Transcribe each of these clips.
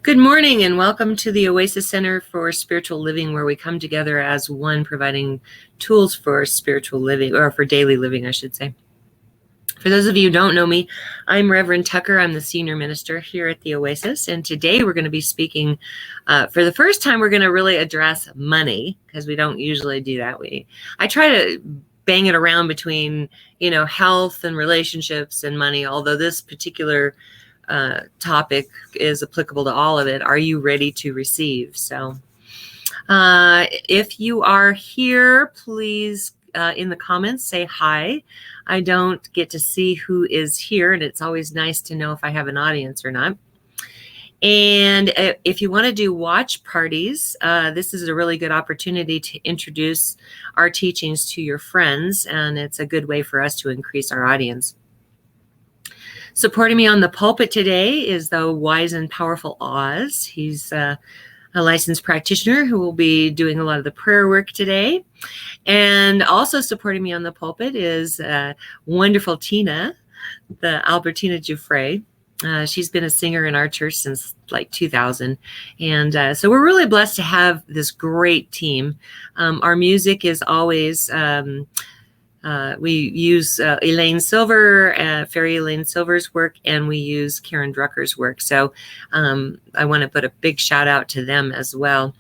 Good morning and welcome to the Oasis Center for Spiritual Living, where we come together as one, providing tools for spiritual living, or for daily living, I should say. For those of you who don't know me, I'm Reverend Tucker. I'm the senior minister here at the Oasis, and today we're going to be speaking, for the first time, we're going to really address money, because we don't usually do that. I try to bang it around between, health and relationships and money, although this particular topic is applicable to all of it. Are you ready to receive? So if you are here, please in the comments say hi. I don't get to see who is here, and it's always nice to know if I have an audience or not. And if you want to do watch parties, this is a really good opportunity to introduce our teachings to your friends, and it's a good way for us to increase our audience. Supporting me on the pulpit today is the wise and powerful Oz. He's a licensed practitioner who will be doing a lot of the prayer work today. And also supporting me on the pulpit is wonderful Tina, the Albertina Giuffre. She's been a singer in our church since like 2000. And so we're really blessed to have this great team. Our music is always... we use Elaine Silver, Fairy Elaine Silver's work, and we use Karen Drucker's work. So I want to put a big shout out to them as well.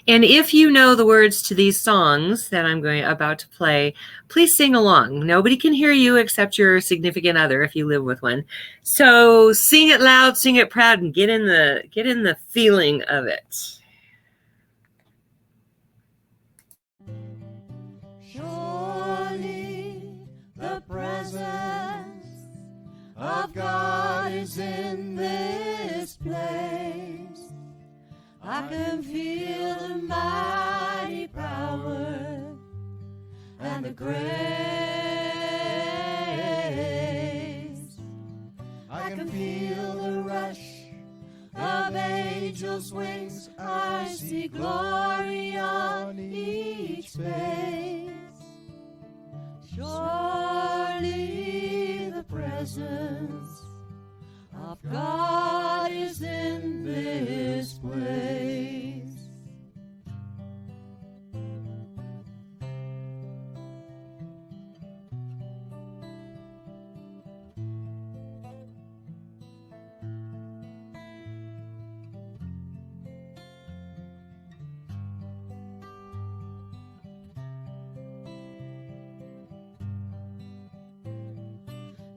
And if you know the words to these songs that I'm about to play, please sing along. Nobody can hear you except your significant other if you live with one. So sing it loud, sing it proud, and get in the feeling of it. The presence of God is in this place. I can feel the mighty power and the grace. I can feel the rush of angels' wings. I see glory on each face. Surely the presence of God is in this place.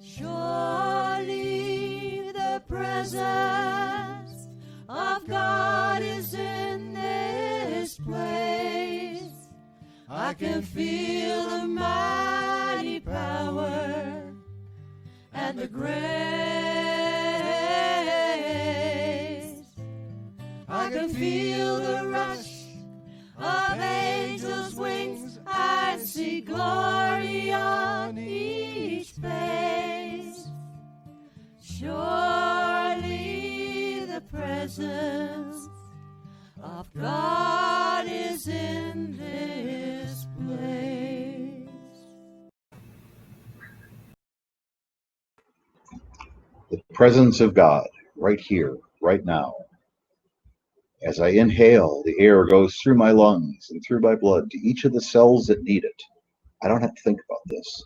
Surely the presence of God is in this place. I can feel the mighty power and the grace. I can feel the rush of angels' wings. I see glory on each face. Surely the presence of God is in this place. The presence of God right here, right now. As I inhale, the air goes through my lungs and through my blood to each of the cells that need it. I don't have to think about this.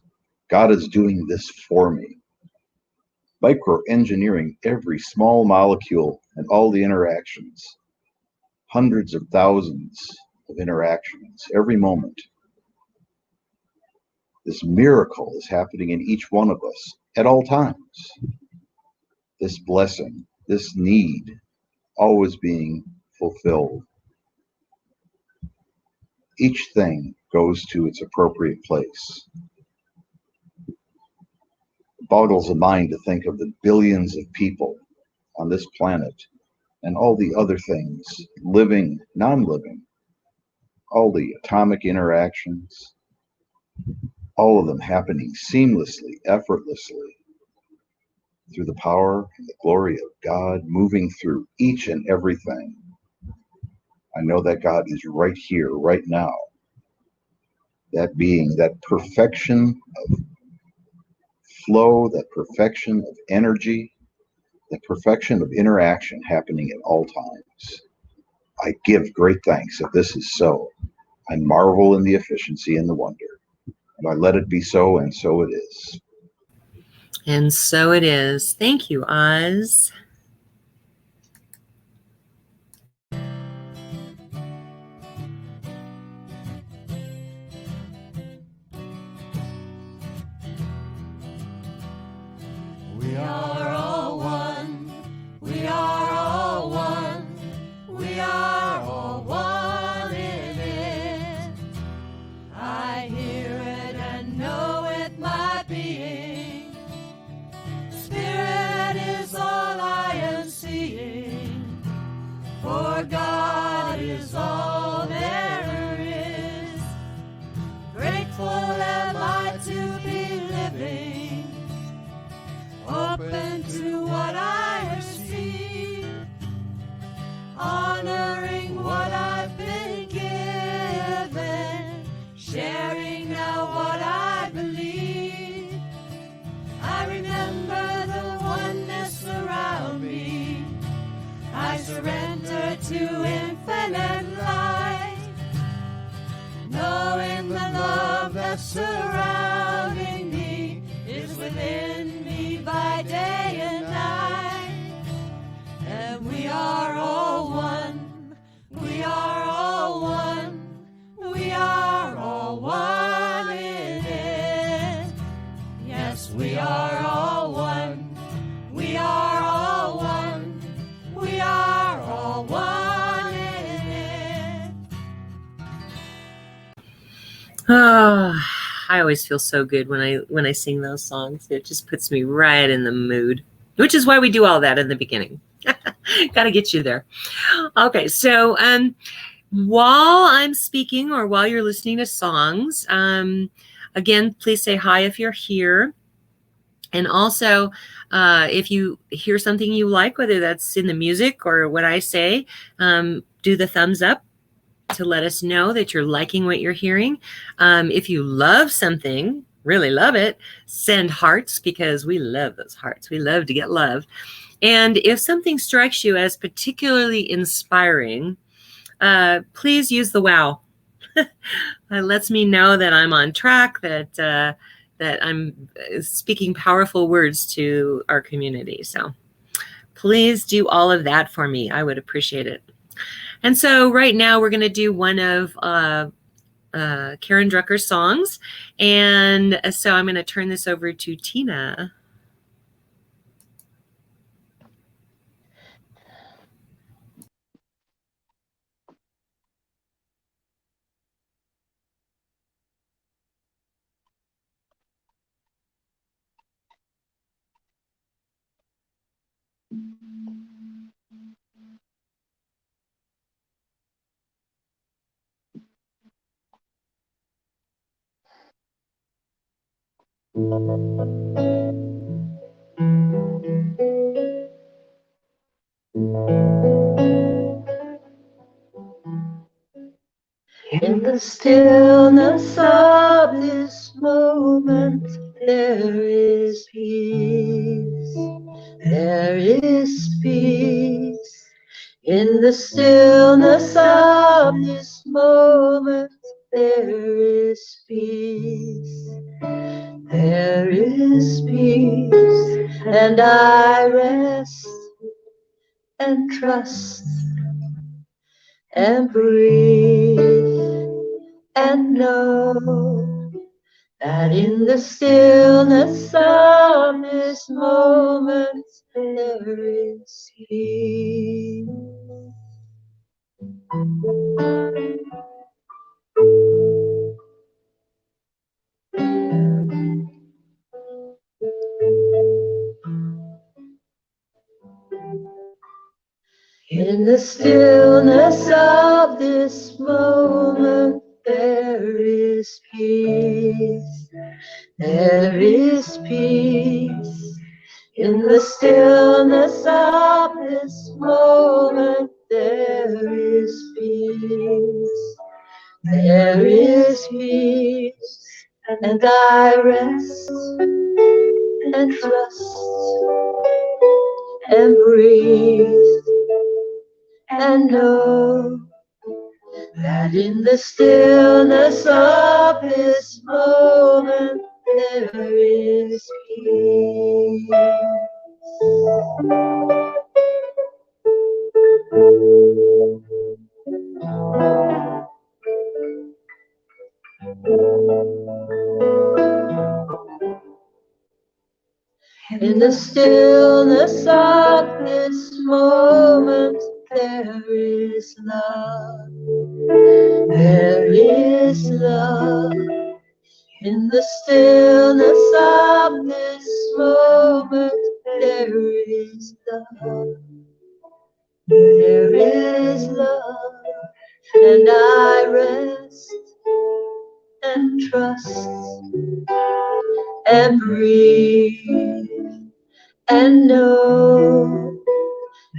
God is doing this for me. Microengineering every small molecule and all the interactions. Hundreds of thousands of interactions every moment. This miracle is happening in each one of us at all times. This blessing, this need, always being fulfilled. Each thing goes to its appropriate place. It boggles the mind to think of the billions of people on this planet and all the other things, living, non-living, all the atomic interactions, all of them happening seamlessly, effortlessly, through the power and the glory of God moving through each and everything. I know that God is right here, right now. That being, that perfection of flow, that perfection of energy, the perfection of interaction happening at all times. I give great thanks that this is so. I marvel in the efficiency and the wonder, and I let it be so, and so it is. And so it is. Thank you, Oz. We are all one. We are all one. We are all one in it. I hear it and know it, my being. Spirit is all I am seeing. For God is all there is. Grateful am I to be living, open to what I receive, honoring what I've been given, sharing now what I believe. I remember the oneness around me. I surrender to infinite light, knowing the love that's surrounding me is within me by day and night. And we are all one. We are all one. We are all one in it. Yes, we are all one. We are all one. We are all one in it. Oh, I always feel so good when I sing those songs. It just puts me right in the mood, which is why we do all that in the beginning. Got to get you there. Okay, so while I'm speaking or while you're listening to songs, again, please say hi if you're here. And also, if you hear something you like, whether that's in the music or what I say, do the thumbs up to let us know that you're liking what you're hearing. If you love something, really love it, send hearts, because we love those hearts. We love to get love. And if something strikes you as particularly inspiring, please use the wow. It lets me know that I'm on track, that I'm speaking powerful words to our community. So please do all of that for me. I would appreciate it. And so right now we're going to do one of Karen Drucker's songs. And so I'm going to turn this over to Tina. In the stillness of this moment, there is peace. There is peace. In the stillness of this moment, there is peace. There is peace, and I rest and trust and breathe and know that in the stillness of this moment there is peace. In the stillness of this moment, there is peace. There is peace. In the stillness of this moment, there is peace. There is peace, and I rest and trust and breathe and know that in the stillness of this moment there is peace. In the stillness of this moment there is love. There is love. In the stillness of this moment there is love. There is love. And I rest and trust and breathe and know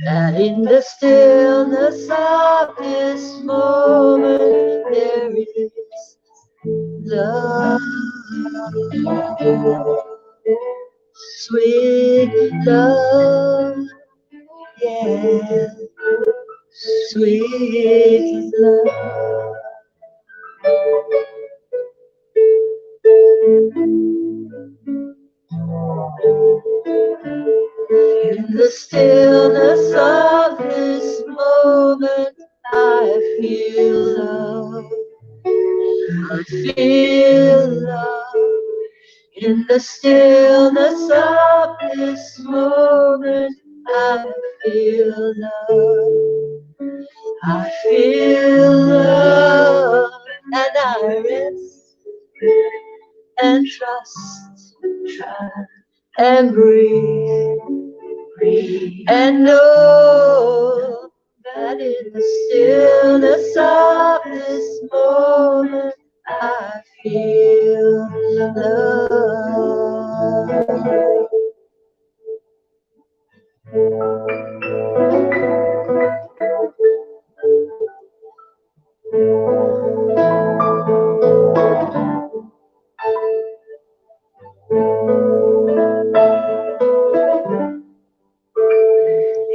that in the stillness of this moment there is love, sweet love, yeah, sweet love. In the stillness of this moment, I feel love. I feel love. In the stillness of this moment, I feel love. I feel love, and I rest and trust, and breathe, and know that in the stillness of this moment I feel love.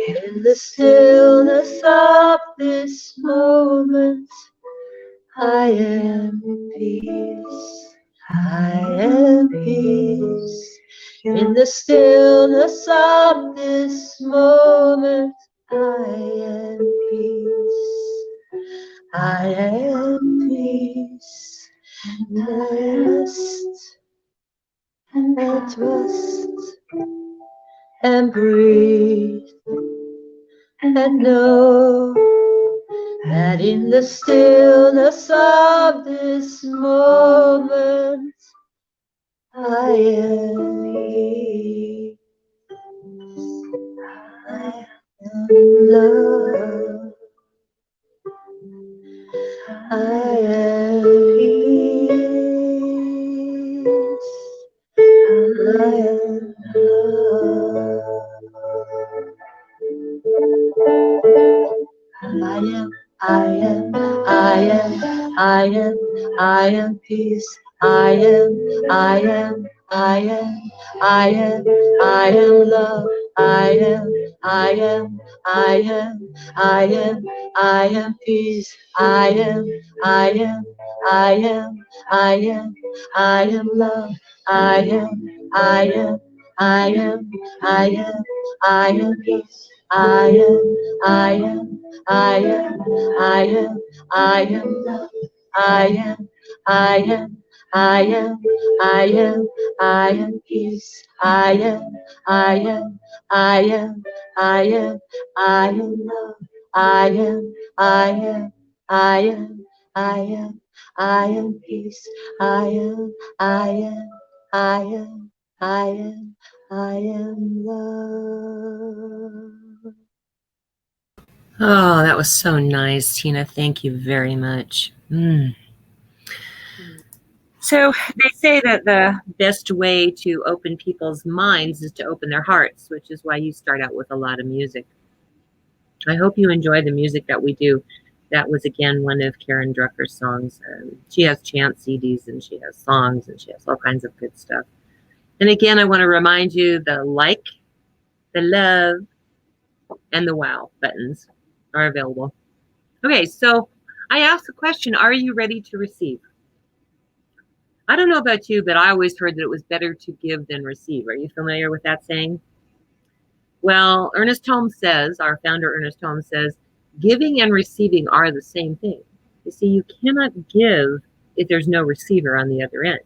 In the stillness of this moment, I am peace. I am peace. In the stillness of this moment, I am peace. I am peace. And I rest and trust and breathe and know that in the stillness of this moment I am peace. I am love. I am peace. I am love. I am peace. I am love. I am peace. I am love. I am peace. I am love. I am peace. I am love. I am peace. I am love. Oh, that was so nice, Tina. Thank you very much. So they say that the best way to open people's minds is to open their hearts, which is why you start out with a lot of music. I hope you enjoy the music that we do. That was, again, one of Karen Drucker's songs. She has chant CDs, and she has songs, and she has all kinds of good stuff. And again, I want to remind you, the like, the love, and the wow buttons are available. Okay, so I asked the question, are you ready to receive? I don't know about you, but I always heard that it was better to give than receive. Are you familiar with that saying? Well, Ernest Holmes says, our founder Ernest Holmes says, giving and receiving are the same thing. You see, you cannot give if there's no receiver on the other end.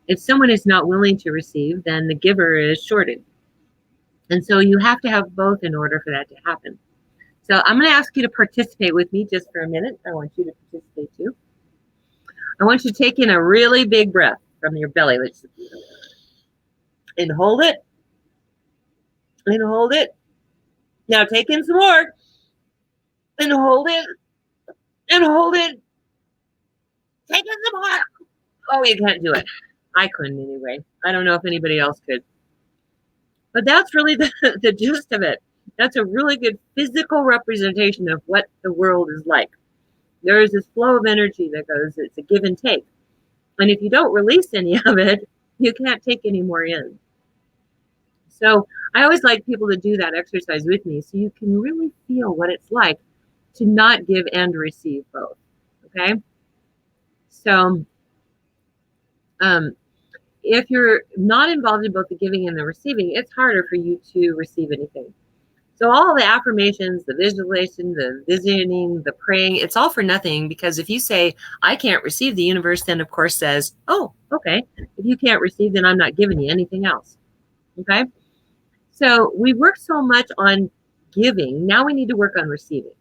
If someone is not willing to receive, then the giver is shorted. And so you have to have both in order for that to happen. So I'm going to ask you to participate with me just for a minute. I want you to participate too. I want you to take in a really big breath from your belly. And hold it. And hold it. Now take in some more. And hold it. And hold it. Take in some more. Oh, you can't do it. I couldn't anyway. I don't know if anybody else could. But that's really the gist of it. That's a really good physical representation of what the world is like. There is this flow of energy that goes, it's a give and take. And if you don't release any of it, you can't take any more in. So I always like people to do that exercise with me so you can really feel what it's like to not give and receive both. Okay? So if you're not involved in both the giving and the receiving, it's harder for you to receive anything. So all the affirmations, the visualization, the visioning, the praying, it's all for nothing, because if you say, I can't receive, the universe then of course says, oh, okay. If you can't receive, then I'm not giving you anything else. Okay? So we work so much on giving. Now we need to work on receiving.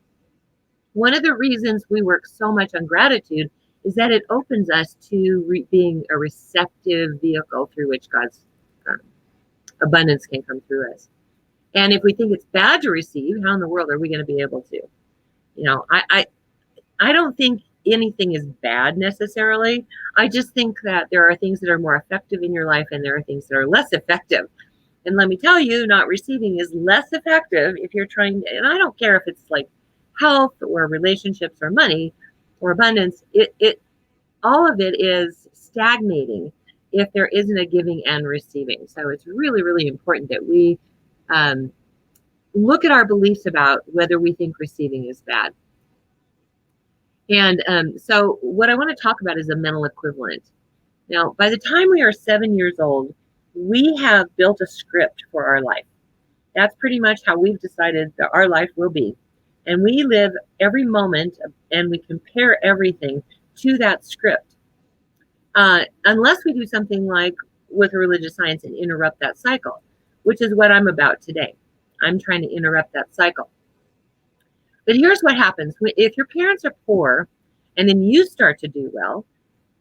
One of the reasons we work so much on gratitude is that it opens us to being a receptive vehicle through which God's abundance can come through us. And if we think it's bad to receive, how in the world are we going to be able to? You know, I don't think anything is bad necessarily. I just think that there are things that are more effective in your life and there are things that are less effective. And let me tell you, not receiving is less effective if you're trying to, and I don't care if it's like health or relationships or money or abundance, all of it is stagnating if there isn't a giving and receiving. So it's really, really important that we look at our beliefs about whether we think receiving is bad. And so what I want to talk about is a mental equivalent. Now, by the time we are 7 years old, we have built a script for our life. That's pretty much how we've decided that our life will be. And we live every moment and we compare everything to that script. Unless we do something like with religious science and interrupt that cycle, which is what I'm about today. I'm trying to interrupt that cycle. But here's what happens. If your parents are poor and then you start to do well,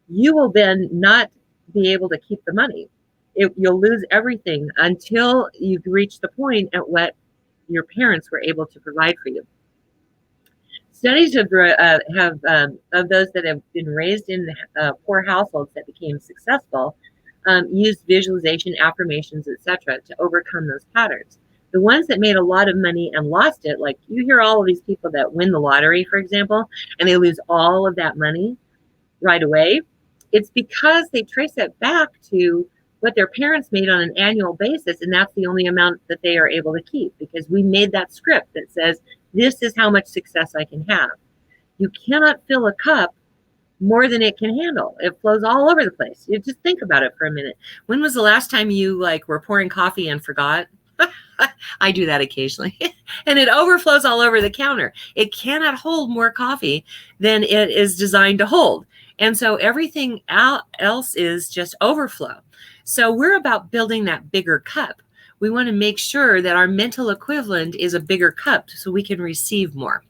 you will then not be able to keep the money. You'll lose everything until you've reached the point at what your parents were able to provide for you. Studies of those that have been raised in poor households that became successful used visualization, affirmations, etc., to overcome those patterns. The ones that made a lot of money and lost it, like you hear all of these people that win the lottery, for example, and they lose all of that money right away. It's because they trace it back to what their parents made on an annual basis, and that's the only amount that they are able to keep, because we made that script that says, this is how much success I can have. You cannot fill a cup more than it can handle. It flows all over the place. You just think about it for a minute. When was the last time you were pouring coffee and forgot? I do that occasionally. And it overflows all over the counter. It cannot hold more coffee than it is designed to hold. And so everything else is just overflow. So we're about building that bigger cup. We want to make sure that our mental equivalent is a bigger cup so we can receive more.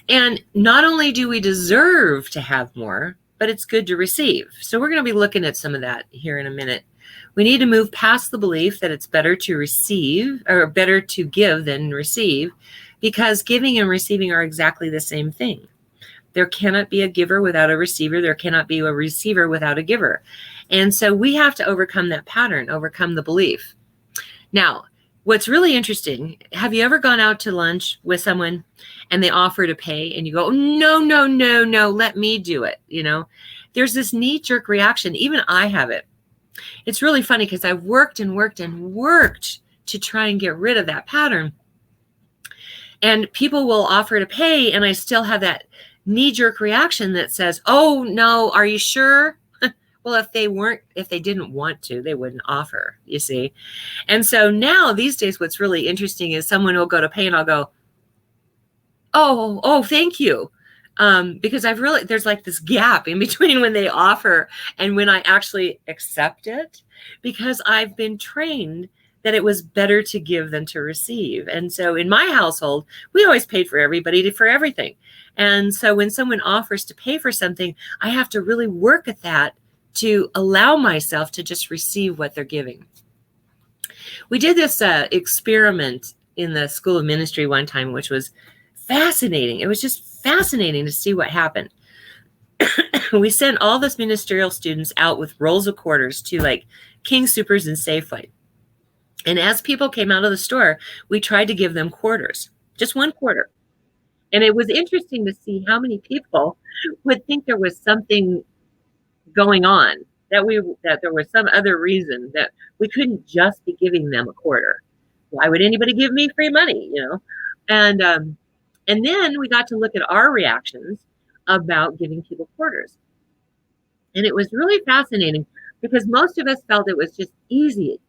And not only do we deserve to have more, but it's good to receive. So we're going to be looking at some of that here in a minute. We need to move past the belief that it's better to receive or better to give than receive, because giving and receiving are exactly the same thing. There cannot be a giver without a receiver. There cannot be a receiver without a giver. And so we have to overcome that pattern, overcome the belief. Now, what's really interesting, have you ever gone out to lunch with someone and they offer to pay and you go, no, no, no, no, let me do it. You know, there's this knee-jerk reaction. Even I have it. It's really funny because I've worked and worked and worked to try and get rid of that pattern. And people will offer to pay, and I still have that knee-jerk reaction that says, oh no, are you sure? Well, if they didn't want to, they wouldn't offer, you see. And so now these days, what's really interesting is someone will go to pay and I'll go, oh, thank you. Because there's like this gap in between when they offer and when I actually accept it, because I've been trained that it was better to give than to receive. And so in my household, we always paid for everybody for everything. And so when someone offers to pay for something, I have to really work at that to allow myself to just receive what they're giving. We did this experiment in the School of Ministry one time, which was fascinating. It was just fascinating to see what happened. We sent all those ministerial students out with rolls of quarters to like King Soopers and Safeway. And as people came out of the store, we tried to give them quarters, just one quarter. And it was interesting to see how many people would think there was something going on, that there was some other reason that we couldn't just be giving them a quarter. Why would anybody give me free money, And then we got to look at our reactions about giving people quarters. And it was really fascinating because most of us felt it was just easy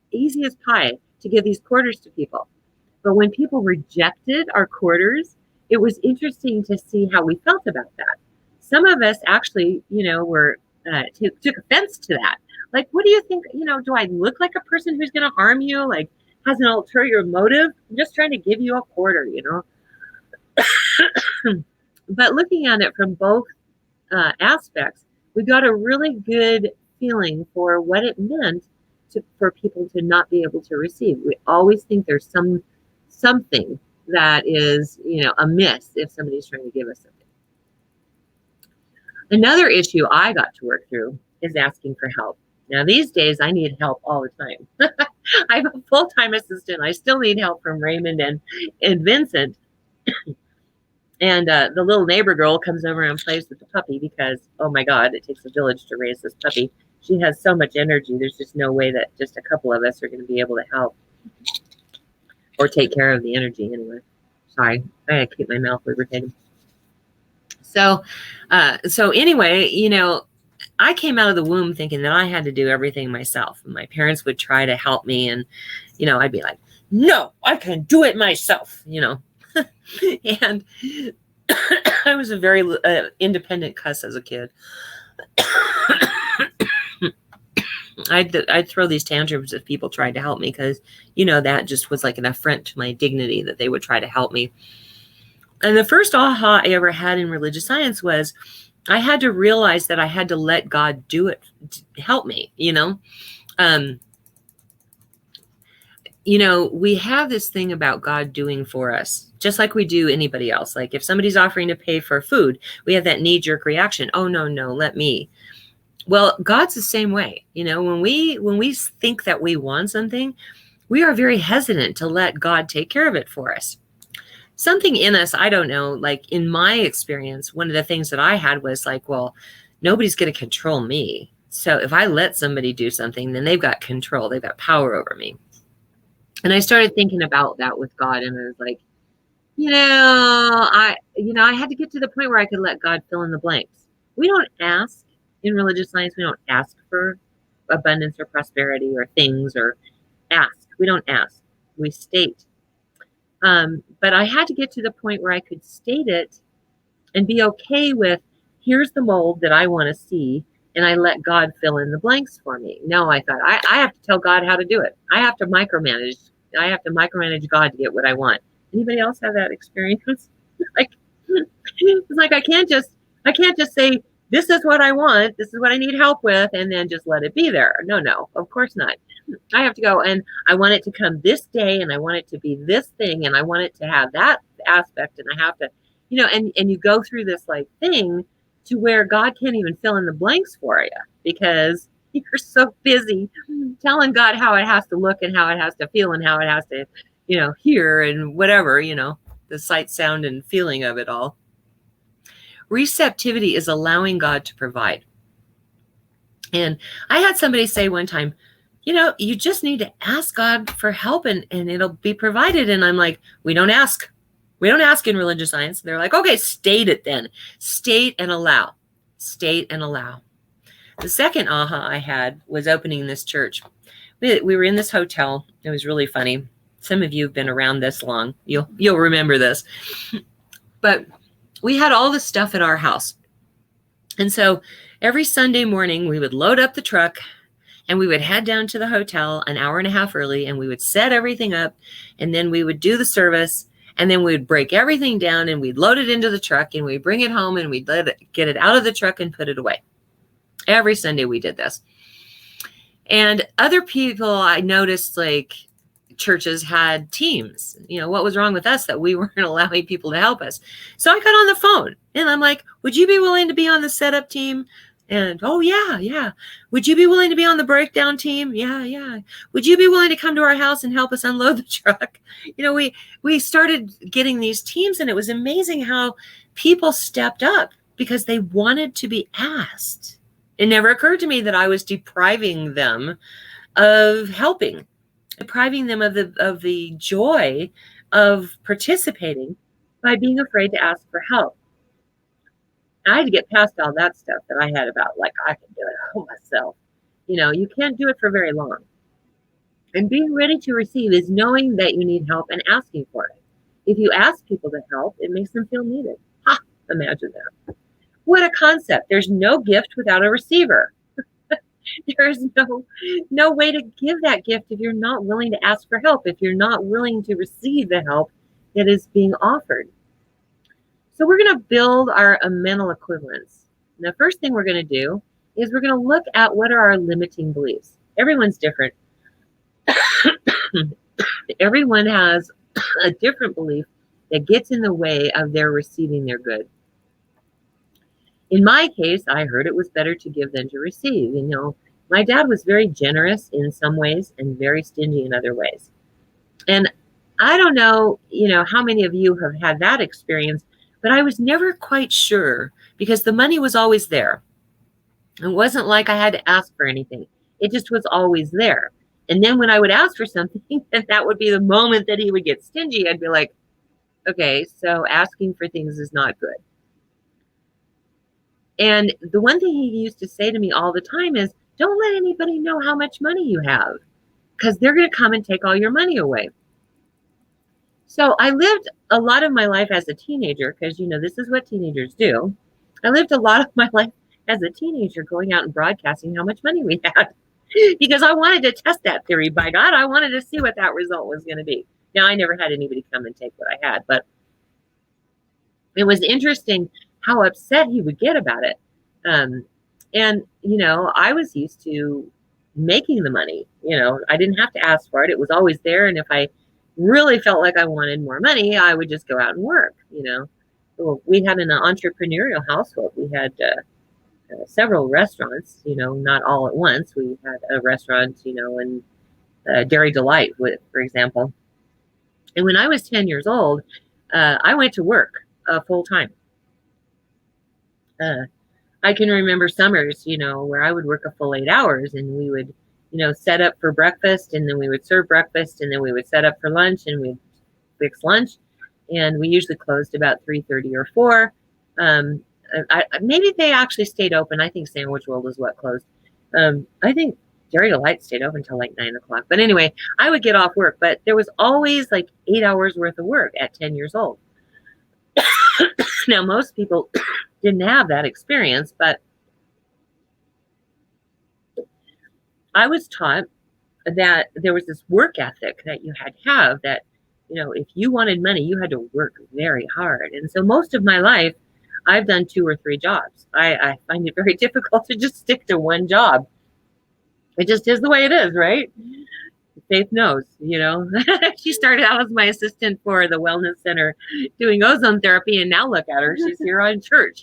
as pie to give these quarters to people. But when people rejected our quarters, it was interesting to see how we felt about that. Some of us actually, were took offense to that. Like, what do you think? Do I look like a person who's going to harm you? Like, has an ulterior motive? I'm just trying to give you a quarter, But looking at it from both aspects, we got a really good feeling for what it meant for people to not be able to receive. We always think there's something that is, amiss if somebody's trying to give us something. Another issue I got to work through is asking for help. Now, these days, I need help all the time. I have a full-time assistant. I still need help from Raymond and Vincent. And the little neighbor girl comes over and plays with the puppy because, oh my God, it takes a village to raise this puppy. She has so much energy. There's just no way that just a couple of us are going to be able to help or take care of the energy anyway. Sorry, I gotta keep my mouth lubricated. So anyway, I came out of the womb thinking that I had to do everything myself. And my parents would try to help me. And, I'd be like, no, I can do it myself, And I was a very independent cuss as a kid. I'd throw these tantrums if people tried to help me because, that just was like an affront to my dignity that they would try to help me. And the first aha I ever had in religious science was I had to realize that I had to let God do it, help me, we have this thing about God doing for us, just like we do anybody else. Like if somebody's offering to pay for food, we have that knee-jerk reaction. Oh, no, let me. Well, God's the same way. When we think that we want something, we are very hesitant to let God take care of it for us. Something in us, I don't know, like in my experience, one of the things that I had was like, well, nobody's going to control me. So if I let somebody do something, then they've got control. They've got power over me. And I started thinking about that with God. And I was like, I had to get to the point where I could let God fill in the blanks. We don't ask in religious science. We don't ask for abundance or prosperity or things or ask. We don't ask. We state. But I had to get to the point where I could state it and be okay with, here's the mold that I want to see, and I let God fill in the blanks for me. No, I thought, I have to tell God how to do it. I have to micromanage. I have to micromanage God to get what I want. Anybody else have that experience? It's like I can't just say, this is what I want, this is what I need help with, and then just let it be there. No, of course not. I have to go, and I want it to come this day, and I want it to be this thing, and I want it to have that aspect, and I have to, and you go through this like thing to where God can't even fill in the blanks for you because you're so busy telling God how it has to look and how it has to feel and how it has to, hear and whatever, the sight, sound, and feeling of it all. Receptivity is allowing God to provide. And I had somebody say one time, you just need to ask God for help and it'll be provided. And I'm like, we don't ask. We don't ask in religious science. They're like, okay, state it then. State and allow. State and allow. The second aha I had was opening this church. We were in this hotel. It was really funny. Some of you have been around this long. You'll remember this. But we had all this stuff at our house. And so every Sunday morning, we would load up the truck and we would head down to the hotel an hour and a half early, and we would set everything up, and then we would do the service, and then we would break everything down, and we'd load it into the truck, and we'd bring it home, and we'd get it out of the truck and put it away. Every Sunday we did this. And other people, I noticed, like, churches had teams. What was wrong with us that we weren't allowing people to help us? So I got on the phone, and I'm like, would you be willing to be on the setup team? And, oh, yeah. Would you be willing to be on the breakdown team? Yeah. Would you be willing to come to our house and help us unload the truck? We started getting these teams, and it was amazing how people stepped up because they wanted to be asked. It never occurred to me that I was depriving them of helping, depriving them of the joy of participating by being afraid to ask for help. I had to get past all that stuff that I had about, like, I can do it all myself. You can't do it for very long. And being ready to receive is knowing that you need help and asking for it. If you ask people to help, it makes them feel needed. Ha! Imagine that. What a concept. There's no gift without a receiver. There's no way to give that gift if you're not willing to ask for help, if you're not willing to receive the help that is being offered. So we're going to build our mental equivalents. And the first thing we're going to do is we're going to look at what are our limiting beliefs. Everyone's different. Everyone has a different belief that gets in the way of their receiving their good. In my case, I heard it was better to give than to receive. My dad was very generous in some ways and very stingy in other ways. And I don't know, how many of you have had that experience, but I was never quite sure because the money was always there. It wasn't like I had to ask for anything. It just was always there. And then when I would ask for something, and that would be the moment that he would get stingy, I'd be like, okay, so asking for things is not good. And the one thing he used to say to me all the time is, don't let anybody know how much money you have because they're going to come and take all your money away. So I lived a lot of my life as a teenager because, this is what teenagers do. I lived a lot of my life as a teenager going out and broadcasting how much money we had because I wanted to test that theory. By God, I wanted to see what that result was going to be. Now, I never had anybody come and take what I had, but it was interesting how upset he would get about it. And, I was used to making the money. I didn't have to ask for it. It was always there. And if I really felt like I wanted more money, I would just go out and work. We had an entrepreneurial household. We had several restaurants, not all at once. We had a restaurant, in Dairy Delight, for example. And when I was 10 years old, I went to work full time. I can remember summers, where I would work a full 8 hours and we would, set up for breakfast, and then we would serve breakfast, and then we would set up for lunch and we'd fix lunch. And we usually closed about 3:30 or 4. Maybe they actually stayed open. I think Sandwich World is what closed. I think Dairy Delight stayed open until like 9 o'clock. But anyway, I would get off work, but there was always like 8 hours worth of work at 10 years old. Now, most people didn't have that experience, but I was taught that there was this work ethic that you had to have, that, if you wanted money, you had to work very hard. And so most of my life, I've done 2 or 3 jobs. I find it very difficult to just stick to one job. It just is the way it is, right? Faith knows, She started out as my assistant for the wellness center doing ozone therapy, and now look at her. She's here on church,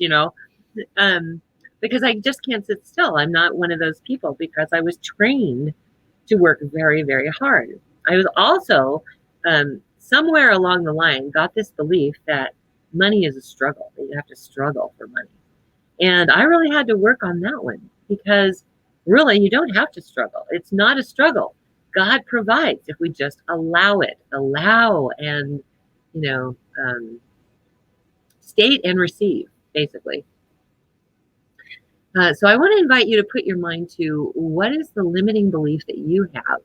because I just can't sit still. I'm not one of those people because I was trained to work very, very hard. I was also somewhere along the line got this belief that money is a struggle, that you have to struggle for money. And I really had to work on that one because Really, you don't have to struggle. It's not a struggle. God provides if we just allow it. Allow and, you know, state and receive, basically. So I want to invite you to put your mind to what is the limiting belief that you have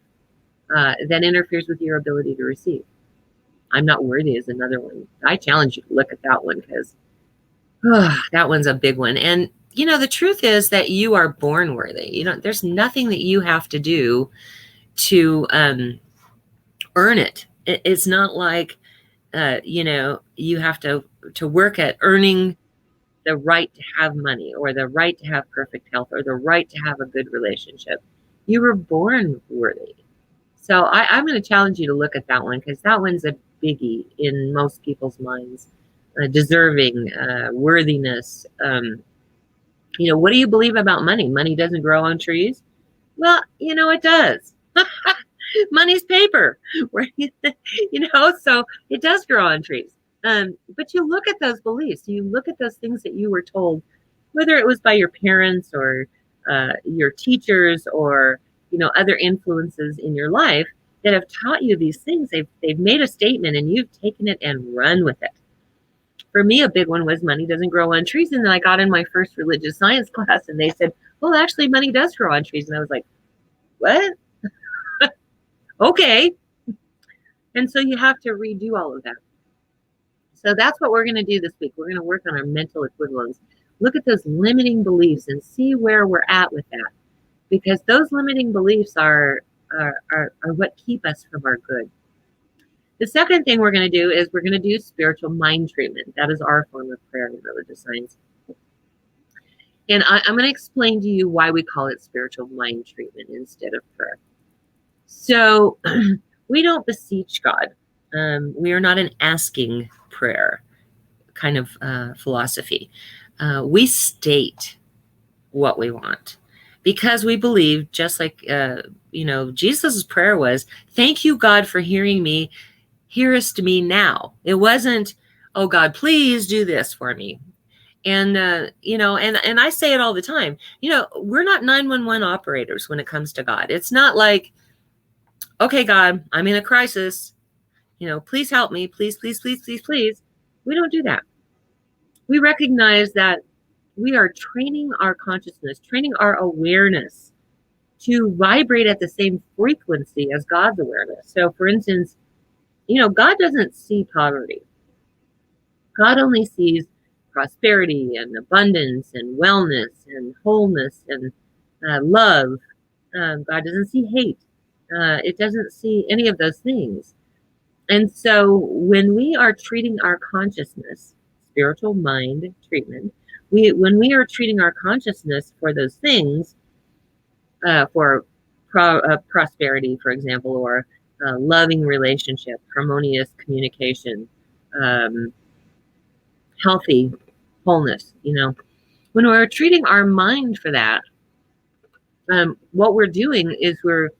that interferes with your ability to receive. I'm not worthy is another one. I challenge you to look at that one because that one's a big one. And, you know, the truth is that you are born worthy. You know, there's nothing that you have to do to earn it. It's not like, you know, you have to work at earning the right to have money or the right to have perfect health or the right to have a good relationship. You were born worthy. So I'm going to challenge you to look at that one because that one's a biggie in most people's minds. Deserving, worthiness. You know, what do you believe about money? Money doesn't grow on trees? Well, you know, it does. Money's paper, you know, so it does grow on trees. But you look at those beliefs, you look at those things that you were told, whether it was by your parents or your teachers or, you know, other influences in your life that have taught you these things. They've made a statement and you've taken it and run with it. For me, a big one was money doesn't grow on trees. And then I got in my first religious science class and they said, well, actually, money does grow on trees. And I was like, what? Okay. And so you have to redo all of that. So that's what we're going to do this week. We're going to work on our mental equivalence. Look at those limiting beliefs and see where we're at with that. Because those limiting beliefs are what keep us from our good. The second thing we're going to do is we're going to do spiritual mind treatment. That is our form of prayer in religious science. And I'm going to explain to you why we call it spiritual mind treatment instead of prayer. So we don't beseech God. We are not an asking prayer kind of philosophy. We state what we want because we believe, just like, you know, Jesus's prayer was, thank you, God, for hearing me. Hearest me now. It wasn't, oh, God, please do this for me. And, you know, and I say it all the time, you know, we're not 911 operators when it comes to God. It's not like, okay, God, I'm in a crisis. You know, please help me. Please, please, please, please, please. We don't do that. We recognize that we are training our consciousness, training our awareness to vibrate at the same frequency as God's awareness. So, for instance, you know, God doesn't see poverty. God only sees prosperity and abundance and wellness and wholeness and love. God doesn't see hate. It doesn't see any of those things. And so when we are treating our consciousness, spiritual mind treatment, when we are treating our consciousness for those things, for prosperity, for example, or loving relationship, harmonious communication, healthy wholeness, you know, when we're treating our mind for that, what we're doing is we're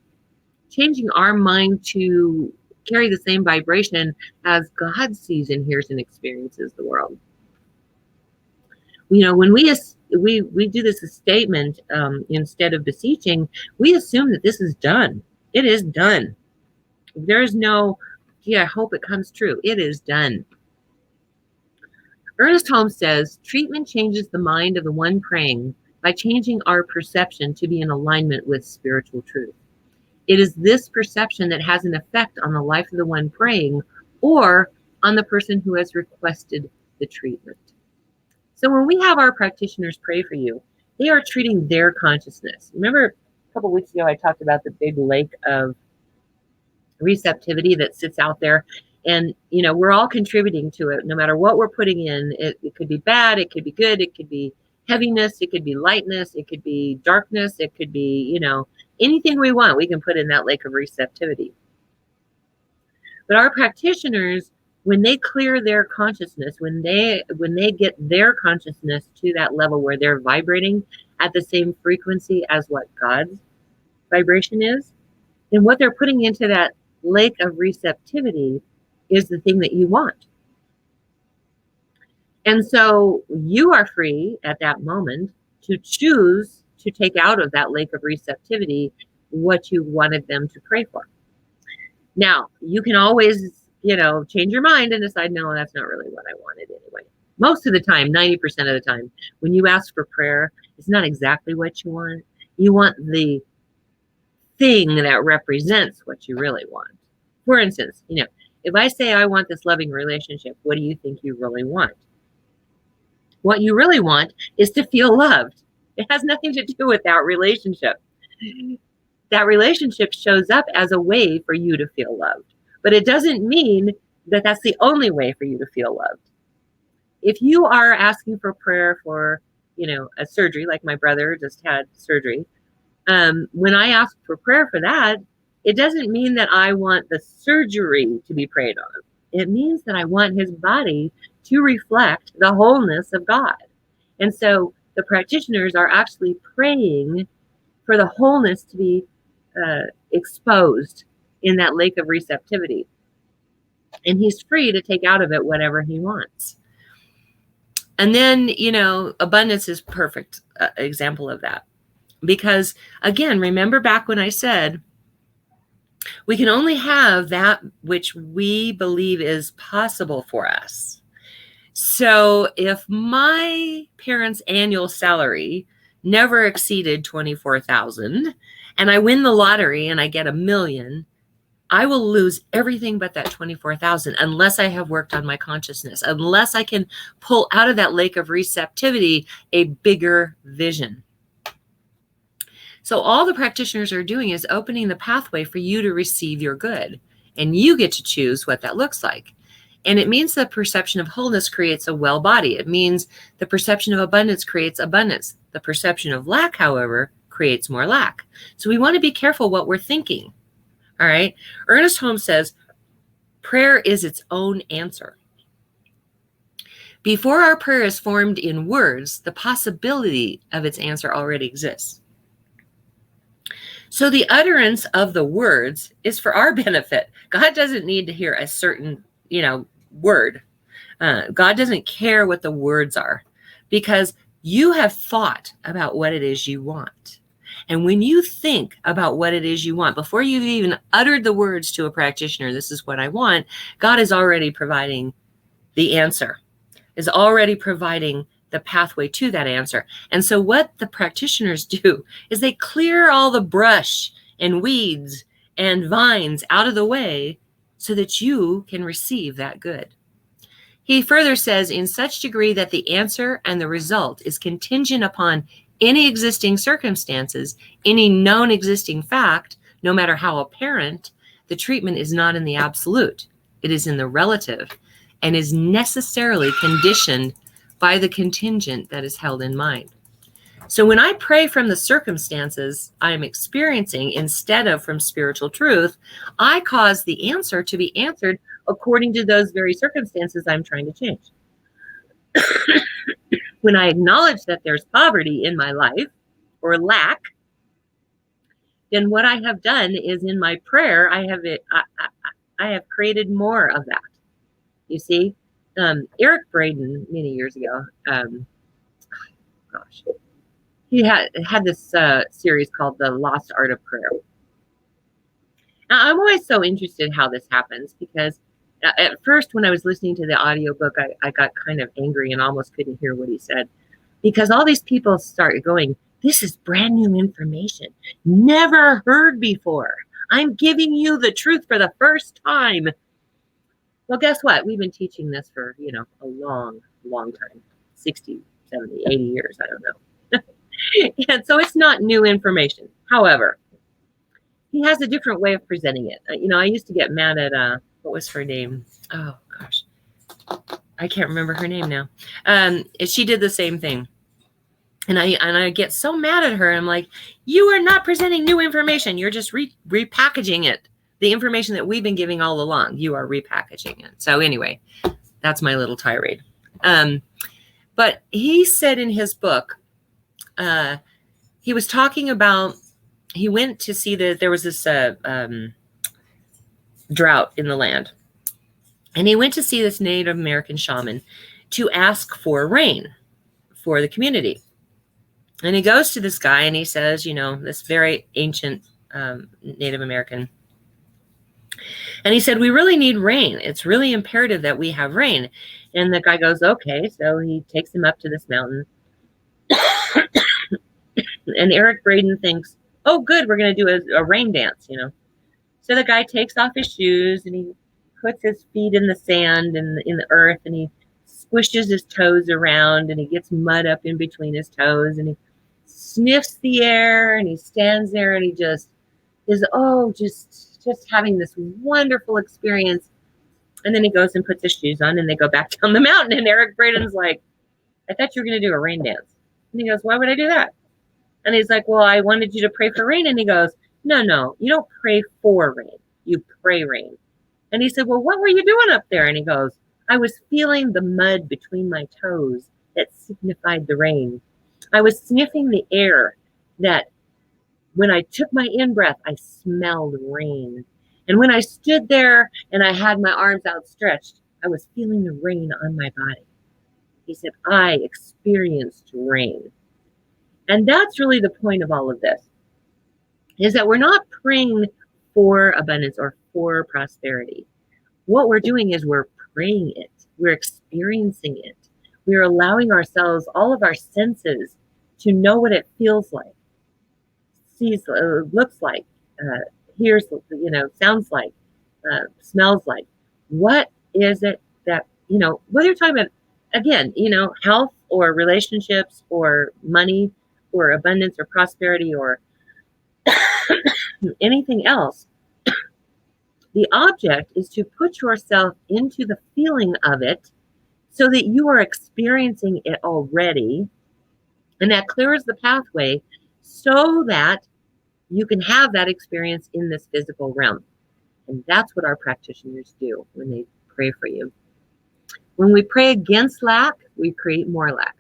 changing our mind to carry the same vibration as God sees and hears and experiences the world. You know, when we do this statement instead of beseeching, we assume that this is done. It is done. There's no, gee, I hope it comes true. It is done. Ernest Holmes says, treatment changes the mind of the one praying by changing our perception to be in alignment with spiritual truth. It is this perception that has an effect on the life of the one praying or on the person who has requested the treatment. So when we have our practitioners pray for you, they are treating their consciousness. Remember a couple weeks ago, I talked about the big lake of receptivity that sits out there. And, you know, we're all contributing to it. No matter what we're putting in, it could be bad, it could be good, it could be heaviness, it could be lightness, it could be darkness, it could be, you know, anything we want, we can put in that lake of receptivity. But our practitioners, when they clear their consciousness, when they get their consciousness to that level where they're vibrating at the same frequency as what God's vibration is, then what they're putting into that lake of receptivity is the thing that you want. And so you are free at that moment to choose to take out of that lake of receptivity what you wanted them to pray for. Now, you can always, change your mind and decide, no, that's not really what I wanted anyway. Most of the time, 90% of the time, when you ask for prayer, it's not exactly what you want. You want the thing that represents what you really want. For instance, if I say I want this loving relationship, what do you think you really want? What you really want is to feel loved. It has nothing to do with that relationship. That relationship shows up as a way for you to feel loved, but it doesn't mean that that's the only way for you to feel loved. If you are asking for prayer for, a surgery, like my brother just had surgery, when I ask for prayer for that, it doesn't mean that I want the surgery to be prayed on. It means that I want his body to reflect the wholeness of God. And so the practitioners are actually praying for the wholeness to be exposed in that lake of receptivity. And he's free to take out of it whatever he wants. And then, abundance is perfect example of that. Because, again, remember back when I said, we can only have that which we believe is possible for us. So if my parents' annual salary never exceeded $24,000 and I win the lottery and I get $1 million, I will lose everything but that $24,000 unless I have worked on my consciousness, unless I can pull out of that lake of receptivity a bigger vision. So all the practitioners are doing is opening the pathway for you to receive your good, and you get to choose what that looks like. And it means the perception of wholeness creates a well body. It means the perception of abundance creates abundance. The perception of lack, however, creates more lack. So we want to be careful what we're thinking. All right. Ernest Holmes says, prayer is its own answer. Before our prayer is formed in words, the possibility of its answer already exists. So the utterance of the words is for our benefit. God doesn't need to hear a certain, word. God doesn't care what the words are, because you have thought about what it is you want. And when you think about what it is you want, before you've even uttered the words to a practitioner, this is what I want, God is already providing the answer, is already providing the pathway to that answer. And so what the practitioners do is they clear all the brush and weeds and vines out of the way so that you can receive that good. He further says, in such degree that the answer and the result is contingent upon any existing circumstances, any known existing fact, no matter how apparent, the treatment is not in the absolute. It is in the relative and is necessarily conditioned by the contingent that is held in mind. So when I pray from the circumstances I am experiencing instead of from spiritual truth, I cause the answer to be answered according to those very circumstances I'm trying to change. When I acknowledge that there's poverty in my life or lack, then what I have done is in my prayer, I have created more of that. You see, Eric Braeden many years ago, he had this series called The Lost Art of Prayer. Now, I'm always so interested in how this happens, because at first when I was listening to the audiobook, I got kind of angry and almost couldn't hear what he said, because all these people started going, this is brand new information, never heard before. I'm giving you the truth for the first time. Well, guess what? We've been teaching this for, a long, long time, 60, 70, 80 years, I don't know. And so it's not new information. However, he has a different way of presenting it. I used to get mad at, what was her name? Oh, gosh. I can't remember her name now. She did the same thing. And I get so mad at her. I'm like, you are not presenting new information. You're just repackaging it. The information that we've been giving all along, you are repackaging it. So anyway, that's my little tirade. But he said in his book, he was talking about, he went to see there was this drought in the land. And he went to see this Native American shaman to ask for rain for the community. And he goes to this guy and he says, this very ancient Native American. And he said, we really need rain. It's really imperative that we have rain. And the guy goes, okay. So he takes him up to this mountain. And Eric Braeden thinks, oh, good, we're going to do a rain dance, So the guy takes off his shoes and he puts his feet in the sand and in the earth, and he squishes his toes around, and he gets mud up in between his toes, and he sniffs the air, and he stands there, and he just is, just having this wonderful experience. And then he goes and puts his shoes on, and they go back down the mountain, and Eric Braeden's like, I thought you were going to do a rain dance. And he goes, why would I do that? And he's like, well, I wanted you to pray for rain. And he goes, no, you don't pray for rain. You pray rain. And he said, well, what were you doing up there? And he goes, I was feeling the mud between my toes that signified the rain. I was sniffing the air that when I took my in-breath, I smelled rain. And when I stood there and I had my arms outstretched, I was feeling the rain on my body. He said, I experienced rain. And that's really the point of all of this, is that we're not praying for abundance or for prosperity. What we're doing is we're praying it. We're experiencing it. We're allowing ourselves, all of our senses, to know what it feels like, sees, looks like, hears, sounds like, smells like. What is it that, whether you're talking about, again, health or relationships or money or abundance or prosperity or anything else, the object is to put yourself into the feeling of it so that you are experiencing it already, and that clears the pathway so that you can have that experience in this physical realm. And that's what our practitioners do when they pray for you. When we pray against lack, we create more lack.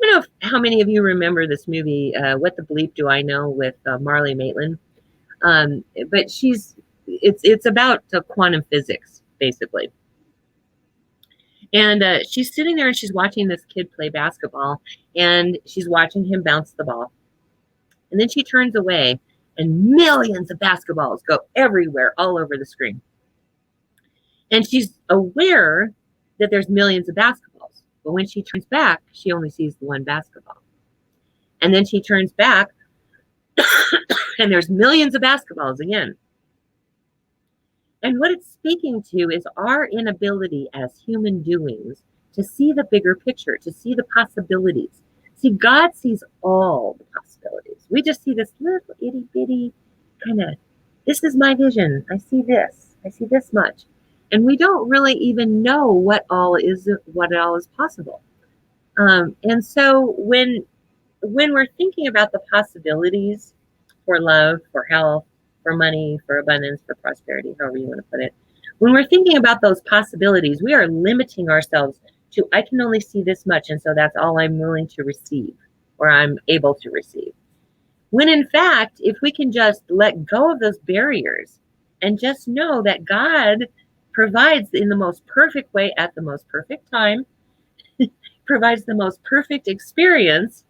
I don't know how many of you remember this movie, What the Bleep Do I Know, with Marlee Matlin. But it's about quantum physics, basically. And she's sitting there and she's watching this kid play basketball, and she's watching him bounce the ball. And then she turns away, and millions of basketballs go everywhere, all over the screen. And she's aware that there's millions of basketballs. But when she turns back, she only sees the one basketball. And then she turns back, and there's millions of basketballs again. And what it's speaking to is our inability as human doings to see the bigger picture, to see the possibilities. See, God sees all the possibilities. We just see this little itty bitty kind of, this is my vision. I see this much. And we don't really even know what all is possible. And so when we're thinking about the possibilities for love, for health, for money, for abundance, for prosperity, however you want to put it, when we're thinking about those possibilities, we are limiting ourselves to, I can only see this much, and so that's all I'm willing to receive, or I'm able to receive. When in fact, if we can just let go of those barriers and just know that God provides in the most perfect way at the most perfect time, provides the most perfect experience,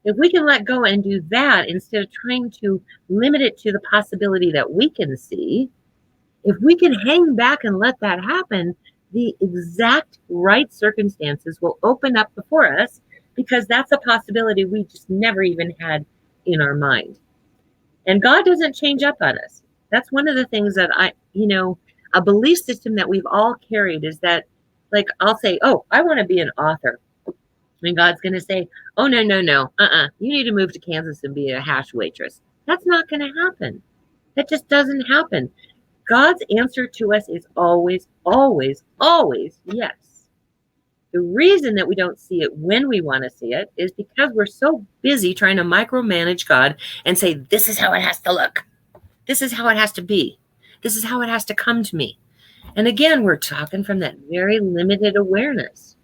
if we can let go and do that instead of trying to limit it to the possibility that we can see, if we can hang back and let that happen, the exact right circumstances will open up before us, because that's a possibility we just never even had in our mind. And God doesn't change up on us. That's one of the things that a belief system that we've all carried is that, like, I'll say, oh, I want to be an author. And God's going to say, oh, no. You need to move to Kansas and be a hash waitress. That's not going to happen. That just doesn't happen. God's answer to us is always, always, always yes. The reason that we don't see it when we want to see it is because we're so busy trying to micromanage God and say, this is how it has to look. This is how it has to be. This is how it has to come to me. And again, we're talking from that very limited awareness.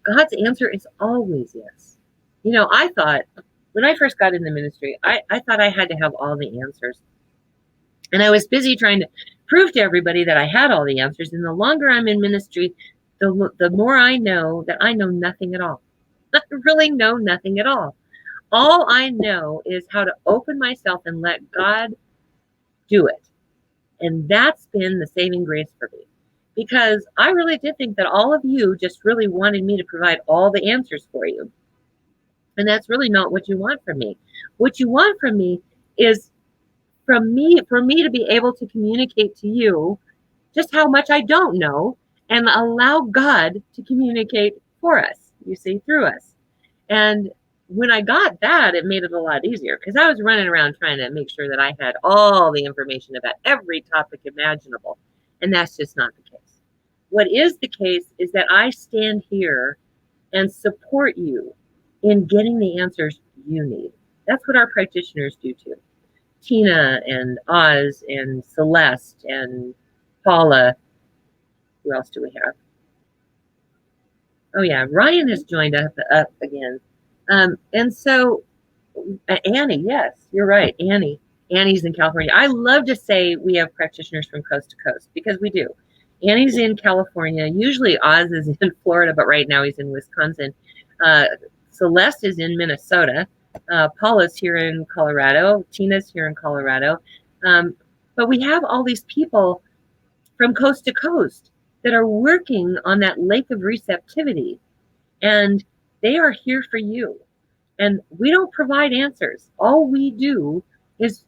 God's answer is always yes. I thought, when I first got in the ministry, I thought I had to have all the answers. And I was busy trying to prove to everybody that I had all the answers. And the longer I'm in ministry, the more I know that I know nothing at all. I really know nothing at all. All I know is how to open myself and let God do it. And that's been the saving grace for me. Because I really did think that all of you just really wanted me to provide all the answers for you. And that's really not what you want from me. What you want from me is for me to be able to communicate to you just how much I don't know and allow God to communicate for us, you see, through us. And when I got that, it made it a lot easier because I was running around trying to make sure that I had all the information about every topic imaginable. And that's just not the case. What is the case is that I stand here and support you in getting the answers you need. That's what our practitioners do too. Tina and Oz and Celeste and Paula. Who else do we have? Oh yeah, Ryan has joined up again. And so Annie, yes, you're right, Annie. Annie's in California. I love to say we have practitioners from coast to coast because we do. Annie's in California. Usually Oz is in Florida, but right now he's in Wisconsin. Celeste is in Minnesota. Paula's here in Colorado. Tina's here in Colorado. But we have all these people from coast to coast that are working on that lake of receptivity. And they are here for you. And we don't provide answers. All we do is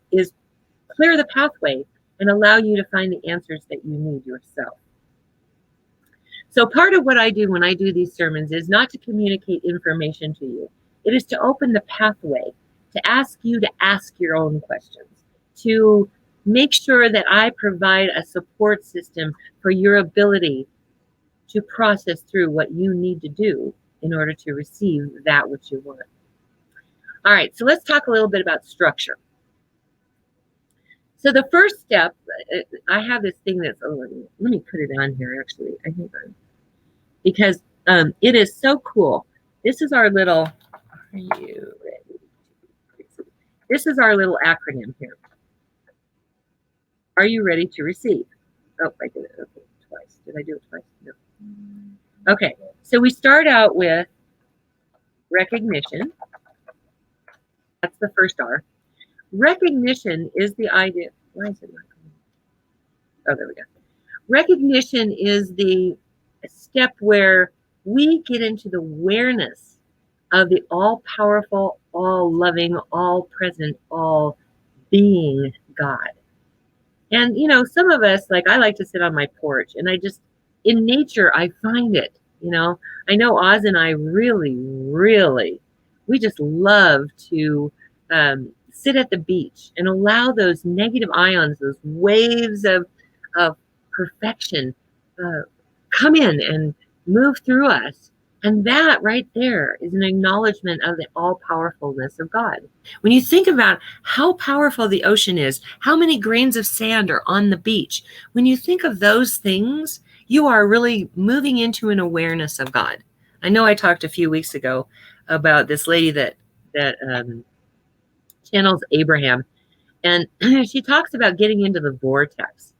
clear the pathway and allow you to find the answers that you need yourself. So part of what I do when I do these sermons is not to communicate information to you. It is to open the pathway, to ask you to ask your own questions, to make sure that I provide a support system for your ability to process through what you need to do in order to receive that which you want. All right, so let's talk a little bit about structure. So the first step, I have this thing that's, let me put it on here actually, I think, because it is so cool. This is our little, are you ready? This is our little acronym here. Are you ready to receive? Oh, I did it, okay, twice. Did I do it twice? No. Okay, so we start out with recognition. That's the first R. Recognition is the idea. Why is it not coming? Oh, there we go. Recognition is the step where we get into the awareness of the all-powerful, all-loving, all-present, all-being God. And, you know, some of us, like I like to sit on my porch and I just, in nature, I find it, you know. I know Oz and I really, we just love to sit at the beach and allow those negative ions, those waves of perfection come in and move through us. And that right there is an acknowledgement of the all-powerfulness of God. When you think about how powerful the ocean is, how many grains of sand are on the beach, when you think of those things, you are really moving into an awareness of God. I know I talked a few weeks ago about this lady that channels Abraham, and she talks about getting into the vortex.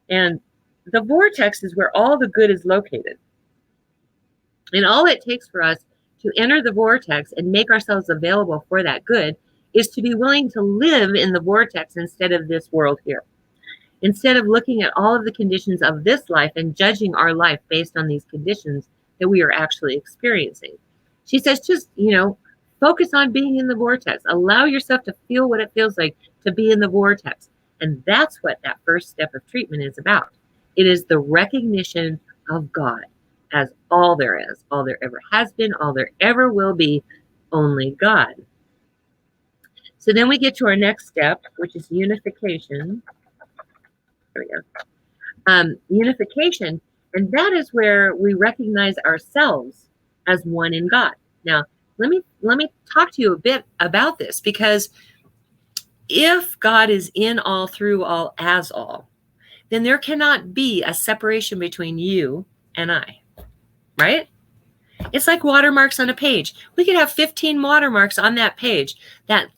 And the vortex is where all the good is located. And all it takes for us to enter the vortex and make ourselves available for that good is to be willing to live in the vortex instead of this world here. Instead of looking at all of the conditions of this life and judging our life based on these conditions that we are actually experiencing. She says, just, you know, focus on being in the vortex. Allow yourself to feel what it feels like to be in the vortex. And that's what that first step of treatment is about. It is the recognition of God as all there is, all there ever has been, all there ever will be, only God. So then we get to our next step, which is unification. There we go. Unification, and that is where we recognize ourselves as one in God. Now, let me talk to you a bit about this, because if God is in all, through all, as all, then there cannot be a separation between you and I, right? It's like watermarks on a page. We could have 15 watermarks on that page. That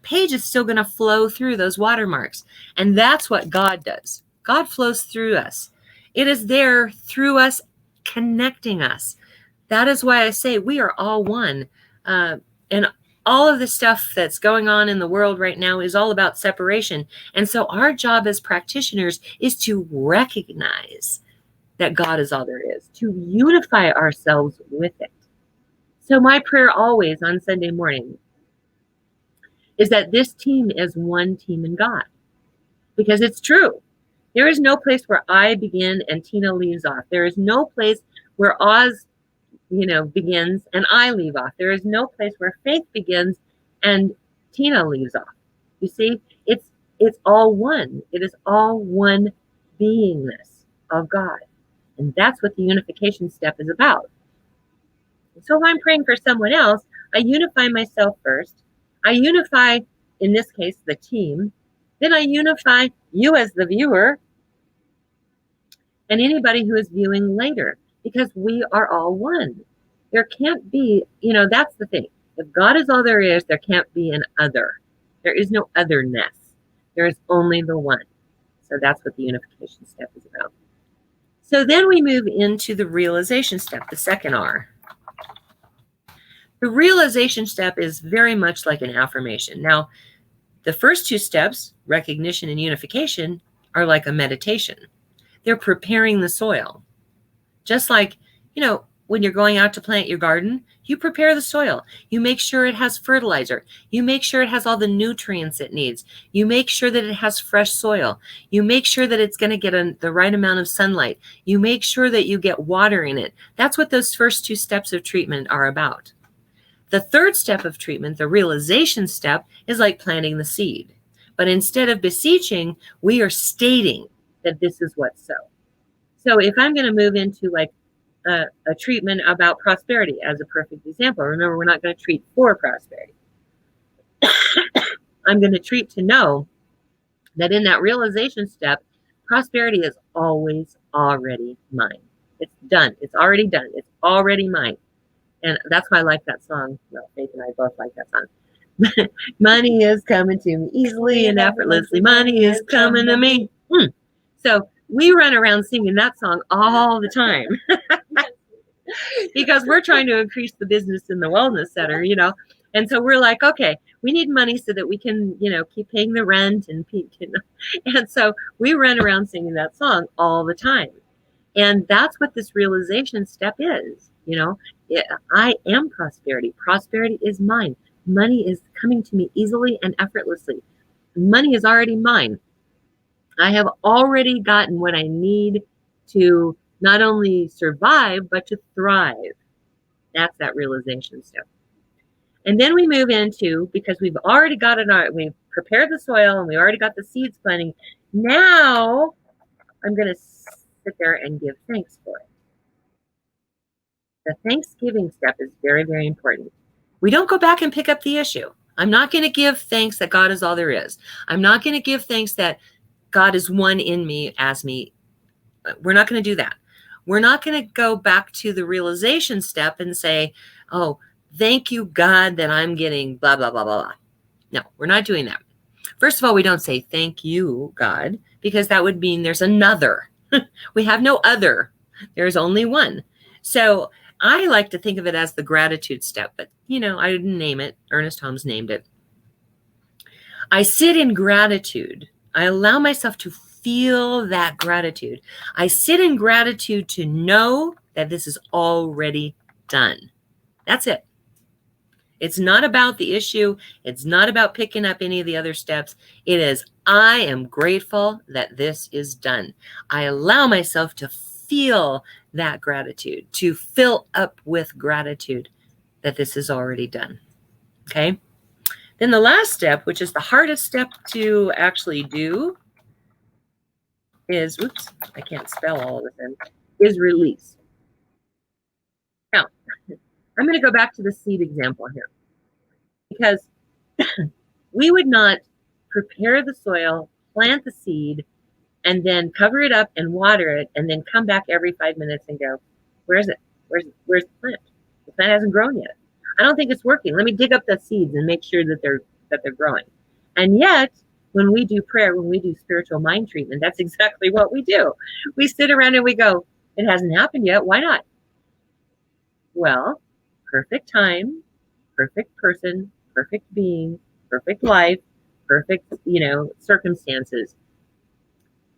page is still going to flow through those watermarks. And that's what God does. God flows through us. It is there through us, connecting us. That is why I say we are all one. And all of the stuff that's going on in the world right now is all about separation. And so our job as practitioners is to recognize that God is all there is, to unify ourselves with it. So my prayer always on Sunday morning is that this team is one team in God, because it's true. There is no place where I begin and Tina leaves off. There is no place where Oz, begins and I leave off. There is no place where Faith begins and Tina leaves off. You see, it's all one. It is all one beingness of God. And that's what the unification step is about. So if I'm praying for someone else, I unify myself first. I unify, in this case, the team. Then I unify you as the viewer and anybody who is viewing later, because we are all one. There can't be, that's the thing. If God is all there is, there can't be an other. There is no otherness. There is only the one. So that's what the unification step is about. So then we move into the realization step, the second R. The realization step is very much like an affirmation. Now, the first two steps, recognition and unification, are like a meditation. They're preparing the soil. Just like, when you're going out to plant your garden, you prepare the soil. You make sure it has fertilizer. You make sure it has all the nutrients it needs. You make sure that it has fresh soil. You make sure that it's going to get the right amount of sunlight. You make sure that you get water in it. That's what those first two steps of treatment are about. The third step of treatment, the realization step, is like planting the seed. But instead of beseeching, we are stating that this is what's so. So if I'm going to move into like a treatment about prosperity as a perfect example, remember, we're not going to treat for prosperity. I'm going to treat to know that in that realization step, prosperity is always already mine. It's done. It's already done. It's already mine. And that's why I like that song. Well, Faith and I both like that song. Money is coming to me easily and effortlessly. Money is coming to me. So we run around singing that song all the time because we're trying to increase the business in the wellness center, And so we're like, okay, we need money so that we can, keep paying the rent and And so we run around singing that song all the time. And that's what this realization step is, I am prosperity. Prosperity is mine. Money is coming to me easily and effortlessly. Money is already mine. I have already gotten what I need to not only survive, but to thrive. That's that realization step. And then we move into, because we've already got we've prepared the soil and we already got the seeds planting. Now I'm going to sit there and give thanks for it. The Thanksgiving step is very, very important. We don't go back and pick up the issue. I'm not going to give thanks that God is all there is. I'm not going to give thanks that God is one in me as me. We're not going to do that. We're not going to go back to the realization step and say, oh, thank you, God, that I'm getting blah, blah, blah, blah, blah. No, we're not doing that. First of all, we don't say thank you, God, because that would mean there's another. We have no other. There's only one. So I like to think of it as the gratitude step, but I didn't name it. Ernest Holmes named it. I sit in gratitude. I allow myself to feel that gratitude. I sit in gratitude to know that this is already done. That's it. It's not about the issue. It's not about picking up any of the other steps. It is, I am grateful that this is done. I allow myself to feel that gratitude, to fill up with gratitude that this is already done. Okay? Then the last step, which is the hardest step to actually do, is, oops, I can't spell all of this, is release. Now, I'm going to go back to the seed example here, because we would not prepare the soil, plant the seed, and then cover it up and water it, and then come back every 5 minutes and go, where is it? Where's the plant? The plant hasn't grown yet. I don't think it's working. Let me dig up the seeds and make sure that they're growing. And yet, when we do prayer, when we do spiritual mind treatment, that's exactly what we do. We sit around and we go, it hasn't happened yet. Why not? Well, perfect time, perfect person, perfect being, perfect life, perfect, circumstances.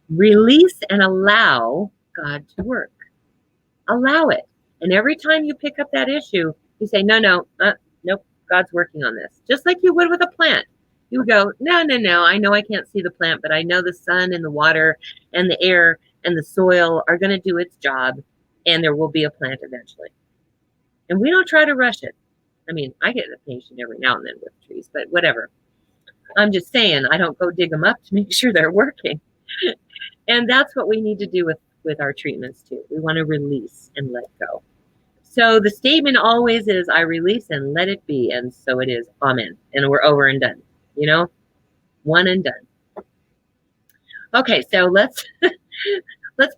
Release and allow God to work. Allow it. And every time you pick up that issue, you say, no, nope, God's working on this. Just like you would with a plant. You would go, no, I know I can't see the plant, but I know the sun and the water and the air and the soil are going to do its job, and there will be a plant eventually. And we don't try to rush it. I mean, I get impatient every now and then with trees, but whatever. I'm just saying, I don't go dig them up to make sure they're working. And that's what we need to do with our treatments too. We want to release and let go. So the statement always is, I release and let it be. And so it is. Amen. And we're over and done. One and done. Okay, so let's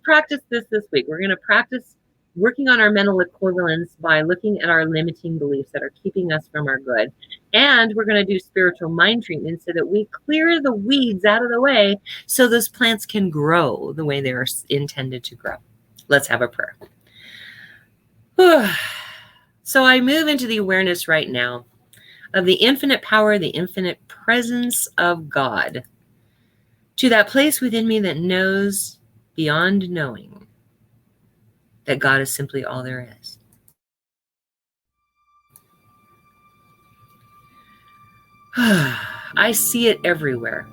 practice this week. We're going to practice working on our mental equivalence by looking at our limiting beliefs that are keeping us from our good. And we're going to do spiritual mind treatment so that we clear the weeds out of the way so those plants can grow the way they are intended to grow. Let's have a prayer. So I move into the awareness right now of the infinite power, the infinite presence of God, to that place within me that knows beyond knowing that God is simply all there is. I see it everywhere.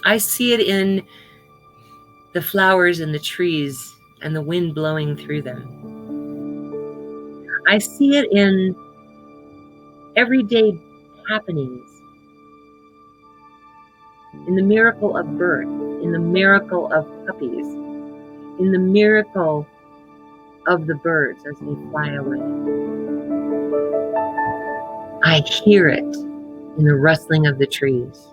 I see it in the flowers and the trees and the wind blowing through them. I see it in everyday happenings, in the miracle of birth, in the miracle of puppies, in the miracle of the birds as they fly away. I hear it in the rustling of the trees.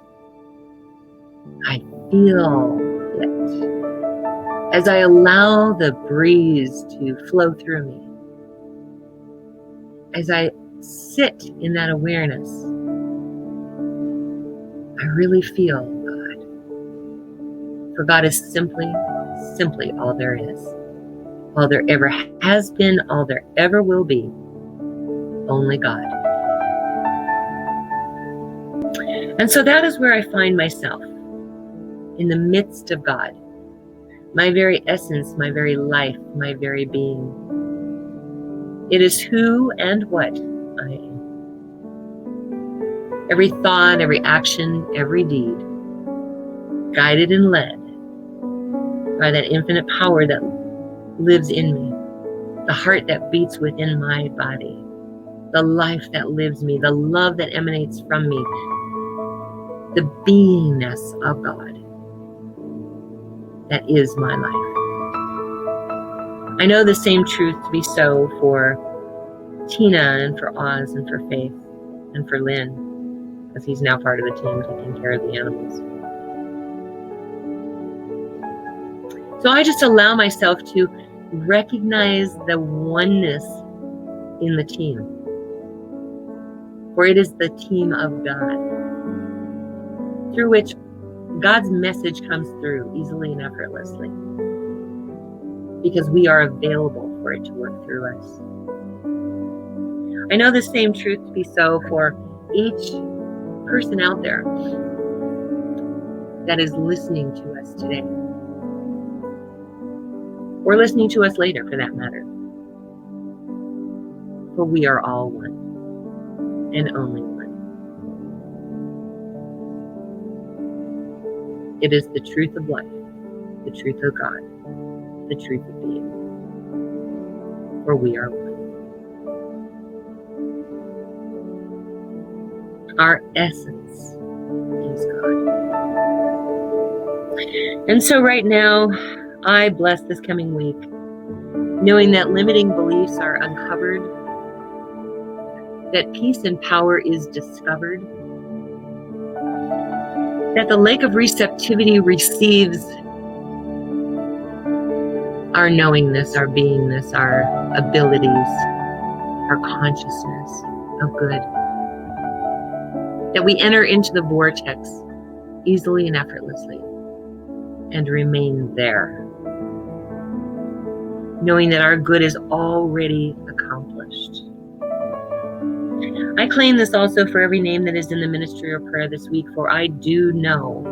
I feel it as I allow the breeze to flow through me. As I sit in that awareness, I really feel God. For God is simply all there is. All there ever has been, all there ever will be. Only God. And so that is where I find myself, in the midst of God. My very essence, my very life, my very being. It is who and what I am. Every thought, every action, every deed, guided and led by that infinite power that lives in me, the heart that beats within my body, the life that lives me, the love that emanates from me, the beingness of God that is my life. I know the same truth to be so for Tina and for Oz and for Faith and for Lynn, because he's now part of the team taking care of the animals. So I just allow myself to recognize the oneness in the team, for it is the team of God, through which God's message comes through easily and effortlessly, because we are available for it to work through us. I know the same truth to be so for each person out there that is listening to us today, or listening to us later for that matter. For we are all one and only one. It is the truth of life, the truth of God, the truth of being. For we are one. Our essence is God. And so right now, I bless this coming week, knowing that limiting beliefs are uncovered, that peace and power is discovered, that the lake of receptivity receives our knowingness, our beingness, our abilities, our consciousness of good, that we enter into the vortex easily and effortlessly and remain there, knowing that our good is already accomplished. I claim this also for every name that is in the ministry or prayer this week, for I do know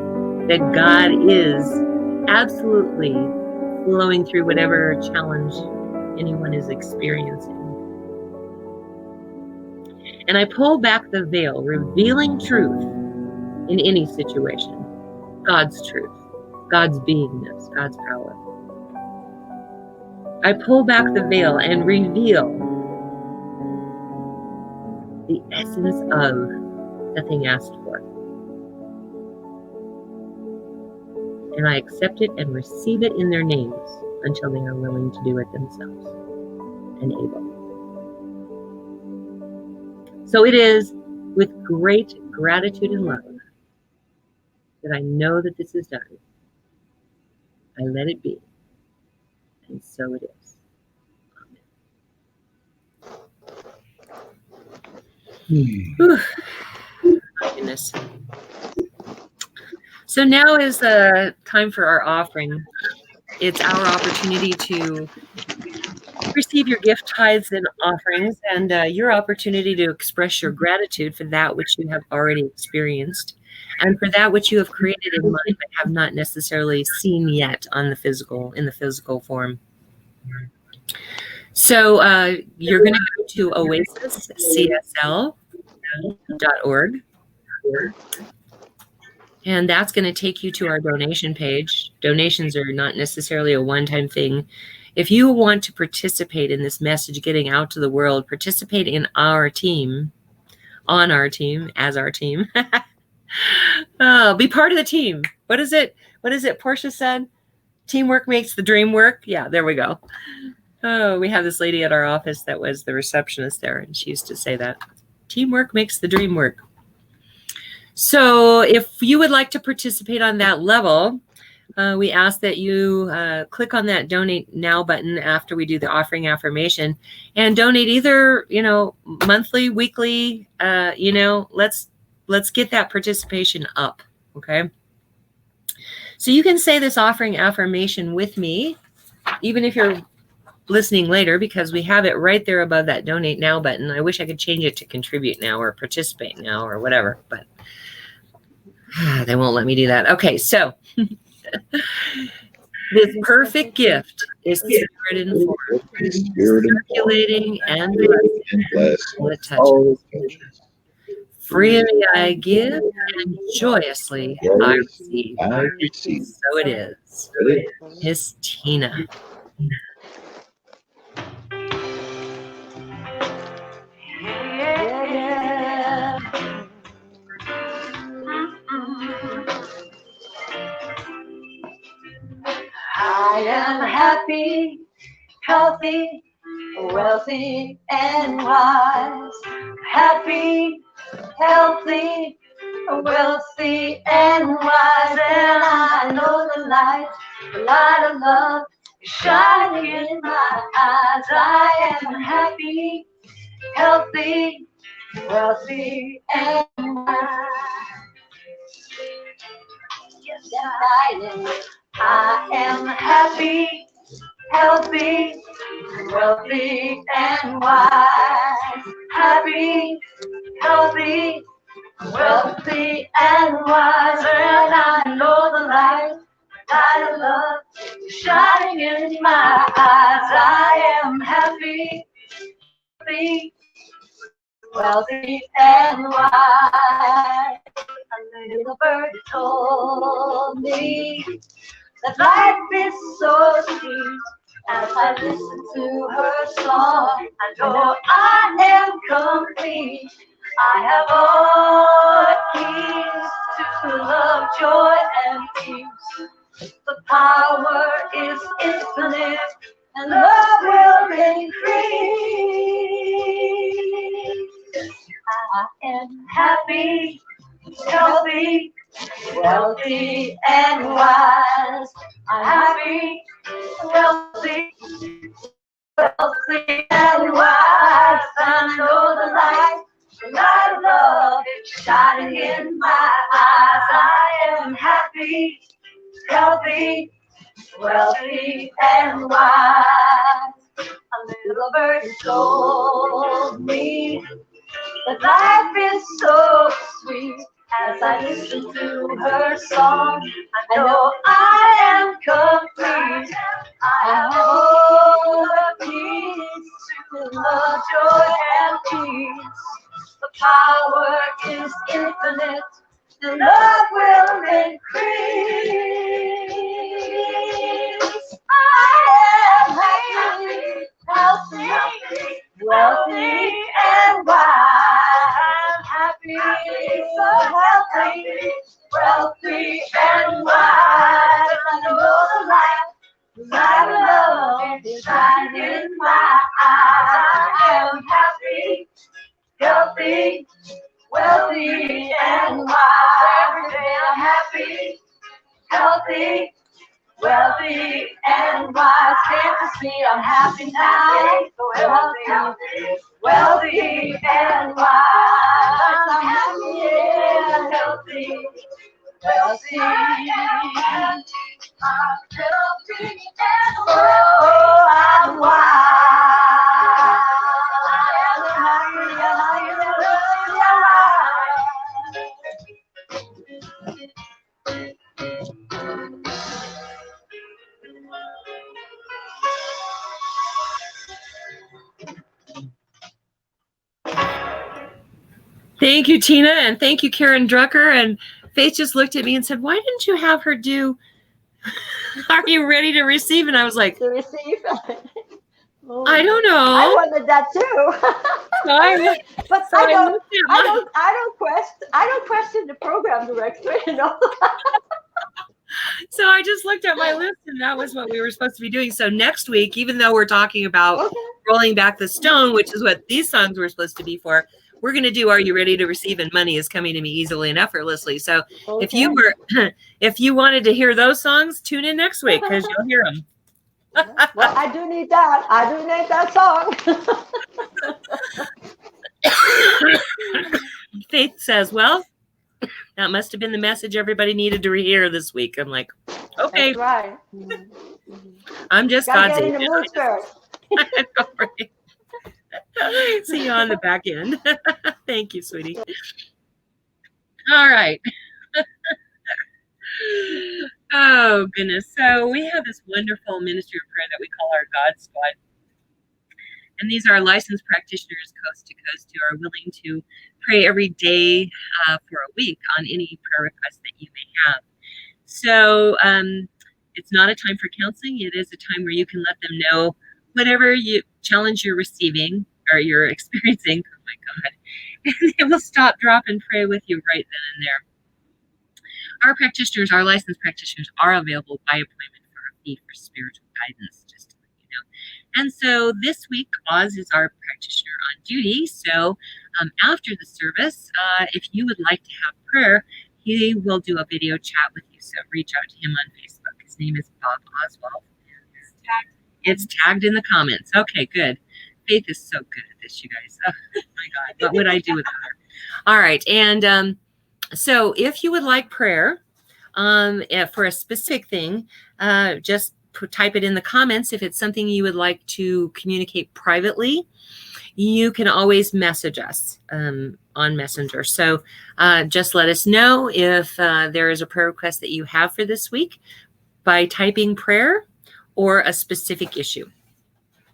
that God is absolutely flowing through whatever challenge anyone is experiencing. And I pull back the veil, revealing truth in any situation. God's truth, God's beingness, God's power. I pull back the veil and reveal the essence of the thing asked for. And I accept it and receive it in their names until they are willing to do it themselves and able. So it is with great gratitude and love that I know that this is done. I let it be. And so it is. Amen. Whew. My goodness. So now is the time for our offering. It's our opportunity to receive your gift tithes and offerings, and your opportunity to express your gratitude for that which you have already experienced, and for that which you have created in mind but have not necessarily seen yet in the physical form. So you're going to go to oasiscsl.org, and that's going to take you to our donation page. Donations are not necessarily a one-time thing. If you want to participate in this message getting out to the world, participate in our team, on our team, as our team. Be part of the team. What is it Portia said? Teamwork makes the dream work. Yeah, there we go. Oh, we have this lady at our office that was the receptionist there, and she used to say that. Teamwork makes the dream work. So if you would like to participate on that level, we ask that you click on that donate now button after we do the offering affirmation and donate either, monthly, weekly, let's get that participation up. Okay. So you can say this offering affirmation with me, even if you're listening later, because we have it right there above that donate now button. I wish I could change it to contribute now or participate now or whatever, but they won't let me do that. Okay. So this perfect gift is spirit informed, circulating and blessed with touch. Freely I give and joyously I receive. So it is. Miss Tina. I am happy, healthy, wealthy, and wise. Happy, healthy, wealthy, and wise. And I know the light of love is shining in my eyes. I am happy, healthy, wealthy, and wise. Yes, I am. I am happy, healthy, wealthy, and wise. Happy, healthy, wealthy, and wise. And I know the light of love is shining in my eyes. I am happy, healthy, wealthy, and wise. A little bird told me that life is so sweet. As I listen to her song, I know I am complete. I have all the keys to love, joy, and peace. The power is infinite, and love will increase. I am happy, healthy, wealthy, and wise. I'm happy, wealthy, and wise. And I know the light of love is shining in my eyes. I am happy, healthy, wealthy, and wise. A little bird told me that life is so sweet. As I listen to her song, I know I am complete. I have all the keys to love, joy, and peace. The power is infinite, the love will increase. I am happy, healthy, wealthy, and wise. I'm happy, so healthy, wealthy, and wise. I know the light of love is shining in my eyes. I am happy, healthy, wealthy, and wise. Every day I'm happy, healthy, wealthy, and wise. Can't you see I'm happy now? Healthy, wealthy, and wise. I'm happy and healthy, wealthy, and oh, I'm wise. I'm happy and healthy and Thank you, Tina, and thank you, Karen Drucker. And Faith just looked at me and said, "Why didn't you have her do, are you ready to receive?" And I was like, to receive. Oh, I don't know. I wanted that too. So I, But so I looked at my, I don't question the program director, you know. so I just looked at my list, and that was what we were supposed to be doing. So next week, even though we're talking about Okay. rolling back the stone, which is what these songs were supposed to be for, we're going to do "Are You Ready to Receive?" and "Money Is Coming to Me Easily and Effortlessly." So if you were, if you wanted to hear those songs, tune in next week because you'll hear them. Well, I do need that. I do need that song. Faith says, "Well, that must have been the message everybody needed to hear this week." I'm like, okay, That's right. I'm just Gotta God's get in the agent. mood first. I know, right? See you on the back end. Thank you, sweetie. All right. Oh, goodness. So we have this wonderful ministry of prayer that we call our God Squad. And these are licensed practitioners coast to coast who are willing to pray every day for a week on any prayer request that you may have. So it's not a time for counseling. It is a time where you can let them know whatever you challenge you're receiving or you're experiencing. Oh my God. And they will stop, drop, and pray with you right then and there. Our practitioners, our licensed practitioners, are available by appointment for a fee for spiritual guidance, just to let you know. And so this week, Oz is our practitioner on duty. So after the service, if you would like to have prayer, he will do a video chat with you. So reach out to him on Facebook. His name is Bob Oswald. It's tagged in the comments. Okay, good. Faith is so good at this, you guys. Oh my God, what would I do without her? All right, and so if you would like prayer for a specific thing, just type it in the comments. If it's something you would like to communicate privately, you can always message us on Messenger. So just let us know if there is a prayer request that you have for this week by typing prayer or a specific issue.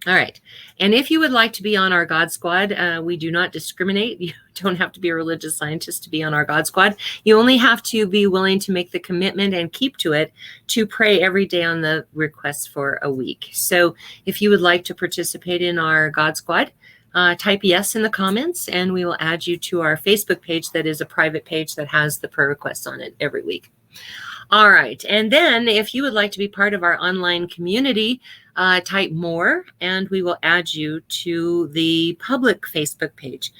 All right. And if you would like to be on our God Squad, we do not discriminate. You don't have to be a religious scientist to be on our God Squad. You only have to be willing to make the commitment and keep to it to pray every day on the requests for a week. So if you would like to participate in our God Squad, type yes in the comments and we will add you to our Facebook page that is a private page that has the prayer requests on it every week. All right. And then if you would like to be part of our online community, type more and we will add you to the public Facebook page.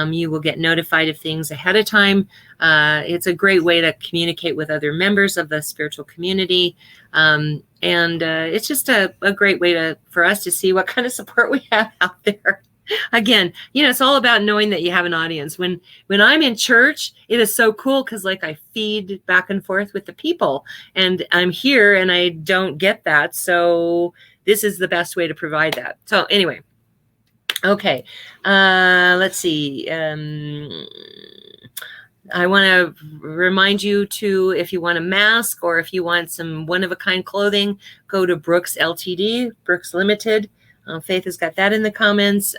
You will get notified of things ahead of time. It's a great way to communicate with other members of the spiritual community. And it's just a great way for us to see what kind of support we have out there. Again, it's all about knowing that you have an audience. When I'm in church, it is so cool because I feed back and forth with the people and I'm here and I don't get that. So this is the best way to provide that. So anyway, Okay. Let's see. I want to remind you to, if you want a mask or if you want some one-of-a-kind clothing, go to Brooks Ltd, Brooks Limited. Faith has got that in the comments.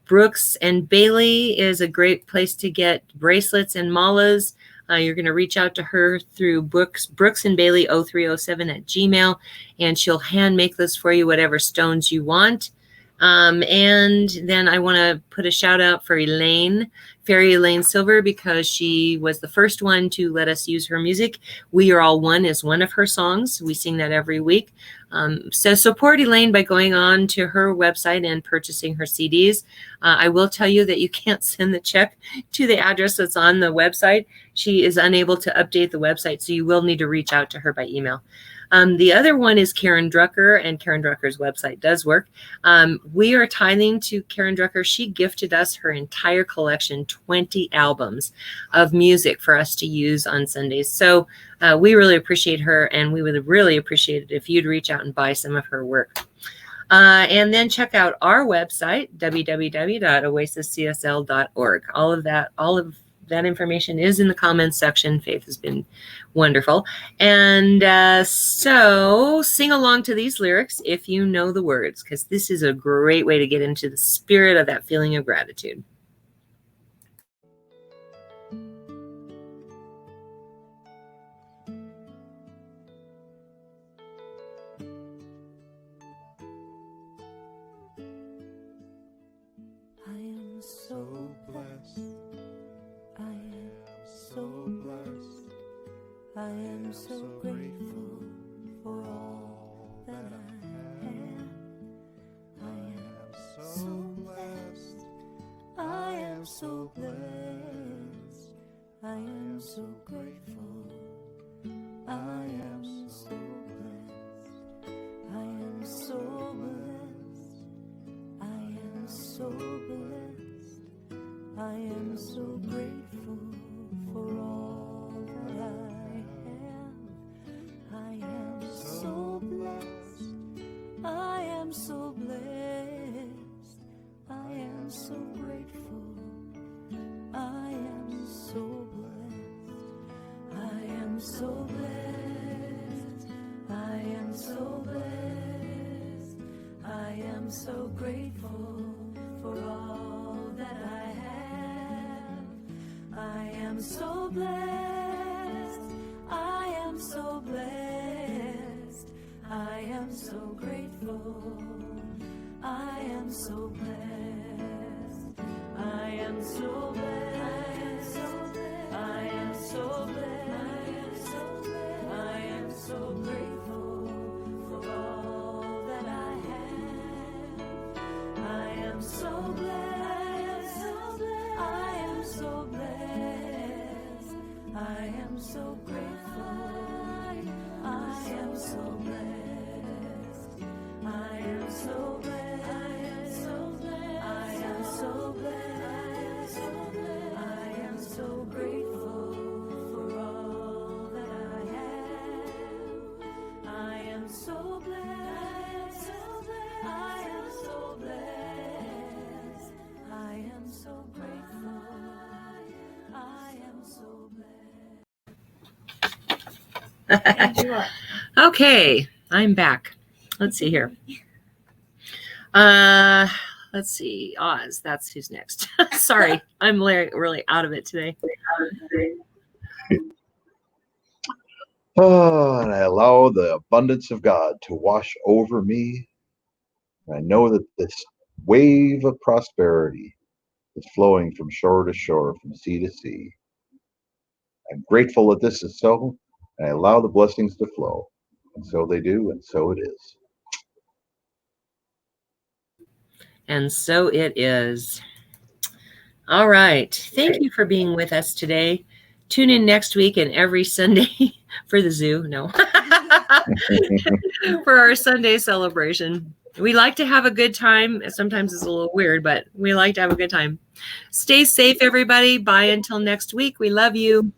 Brooks and Bailey is a great place to get bracelets and malas. You're going to reach out to her through Brooks and Bailey 0307 at Gmail, and she'll hand make those for you, whatever stones you want. And then I want to put a shout out for Elaine, Fairy Elaine Silver, because she was the first one to let us use her music. We Are All One is one of her songs. We sing that every week. So support Elaine by going on to her website and purchasing her CDs. I will tell you that you can't send the check to the address that's on the website. She is unable to update the website, so you will need to reach out to her by email. The other one is Karen Drucker, and Karen Drucker's website does work. We are tithing to Karen Drucker. She gifted us her entire collection, 20 albums of music for us to use on Sundays. So we really appreciate her, and we would really appreciate it if you'd reach out and buy some of her work. And then check out our website, www.oasiscsl.org. All of that information is in the comments section. Faith has been wonderful. And so sing along to these lyrics if you know the words, because this is a great way to get into the spirit of that feeling of gratitude. I am so blessed. I am so blessed. I am so grateful for all that I have. I am so blessed. I am so blessed. I am so grateful. I am so blessed. I am so blessed. I am so blessed. I am so grateful for all that I have. I am so blessed. I am so blessed. I am so grateful. I am so blessed. I am so blessed. I am so blessed. I am so grateful for all that I have. I am so blessed. I am so blessed. I am so grateful. I am so blessed. I am so blessed. I am so blessed. I am so grateful for all that I have. I am so blessed. I am so blessed. I am so grateful. I am so blessed. I am so blessed. I am so blessed. I am so grateful for all that I have. I am so blessed. I am so blessed. I am so grateful. I am so blessed. Okay, I'm back. Let's see here. Let's see. Oz, that's who's next. Sorry, I'm really out of it today. Oh, and I allow the abundance of God to wash over me. I know that this wave of prosperity is flowing from shore to shore, from sea to sea. I'm grateful that this is so, and I allow the blessings to flow. And so they do, and so it is. And so it is. All right. Thank you for being with us today. Tune in next week and every Sunday for the zoo. No. For our Sunday celebration. We like to have a good time. Sometimes it's a little weird, but we like to have a good time. Stay safe, everybody. Bye until next week. We love you.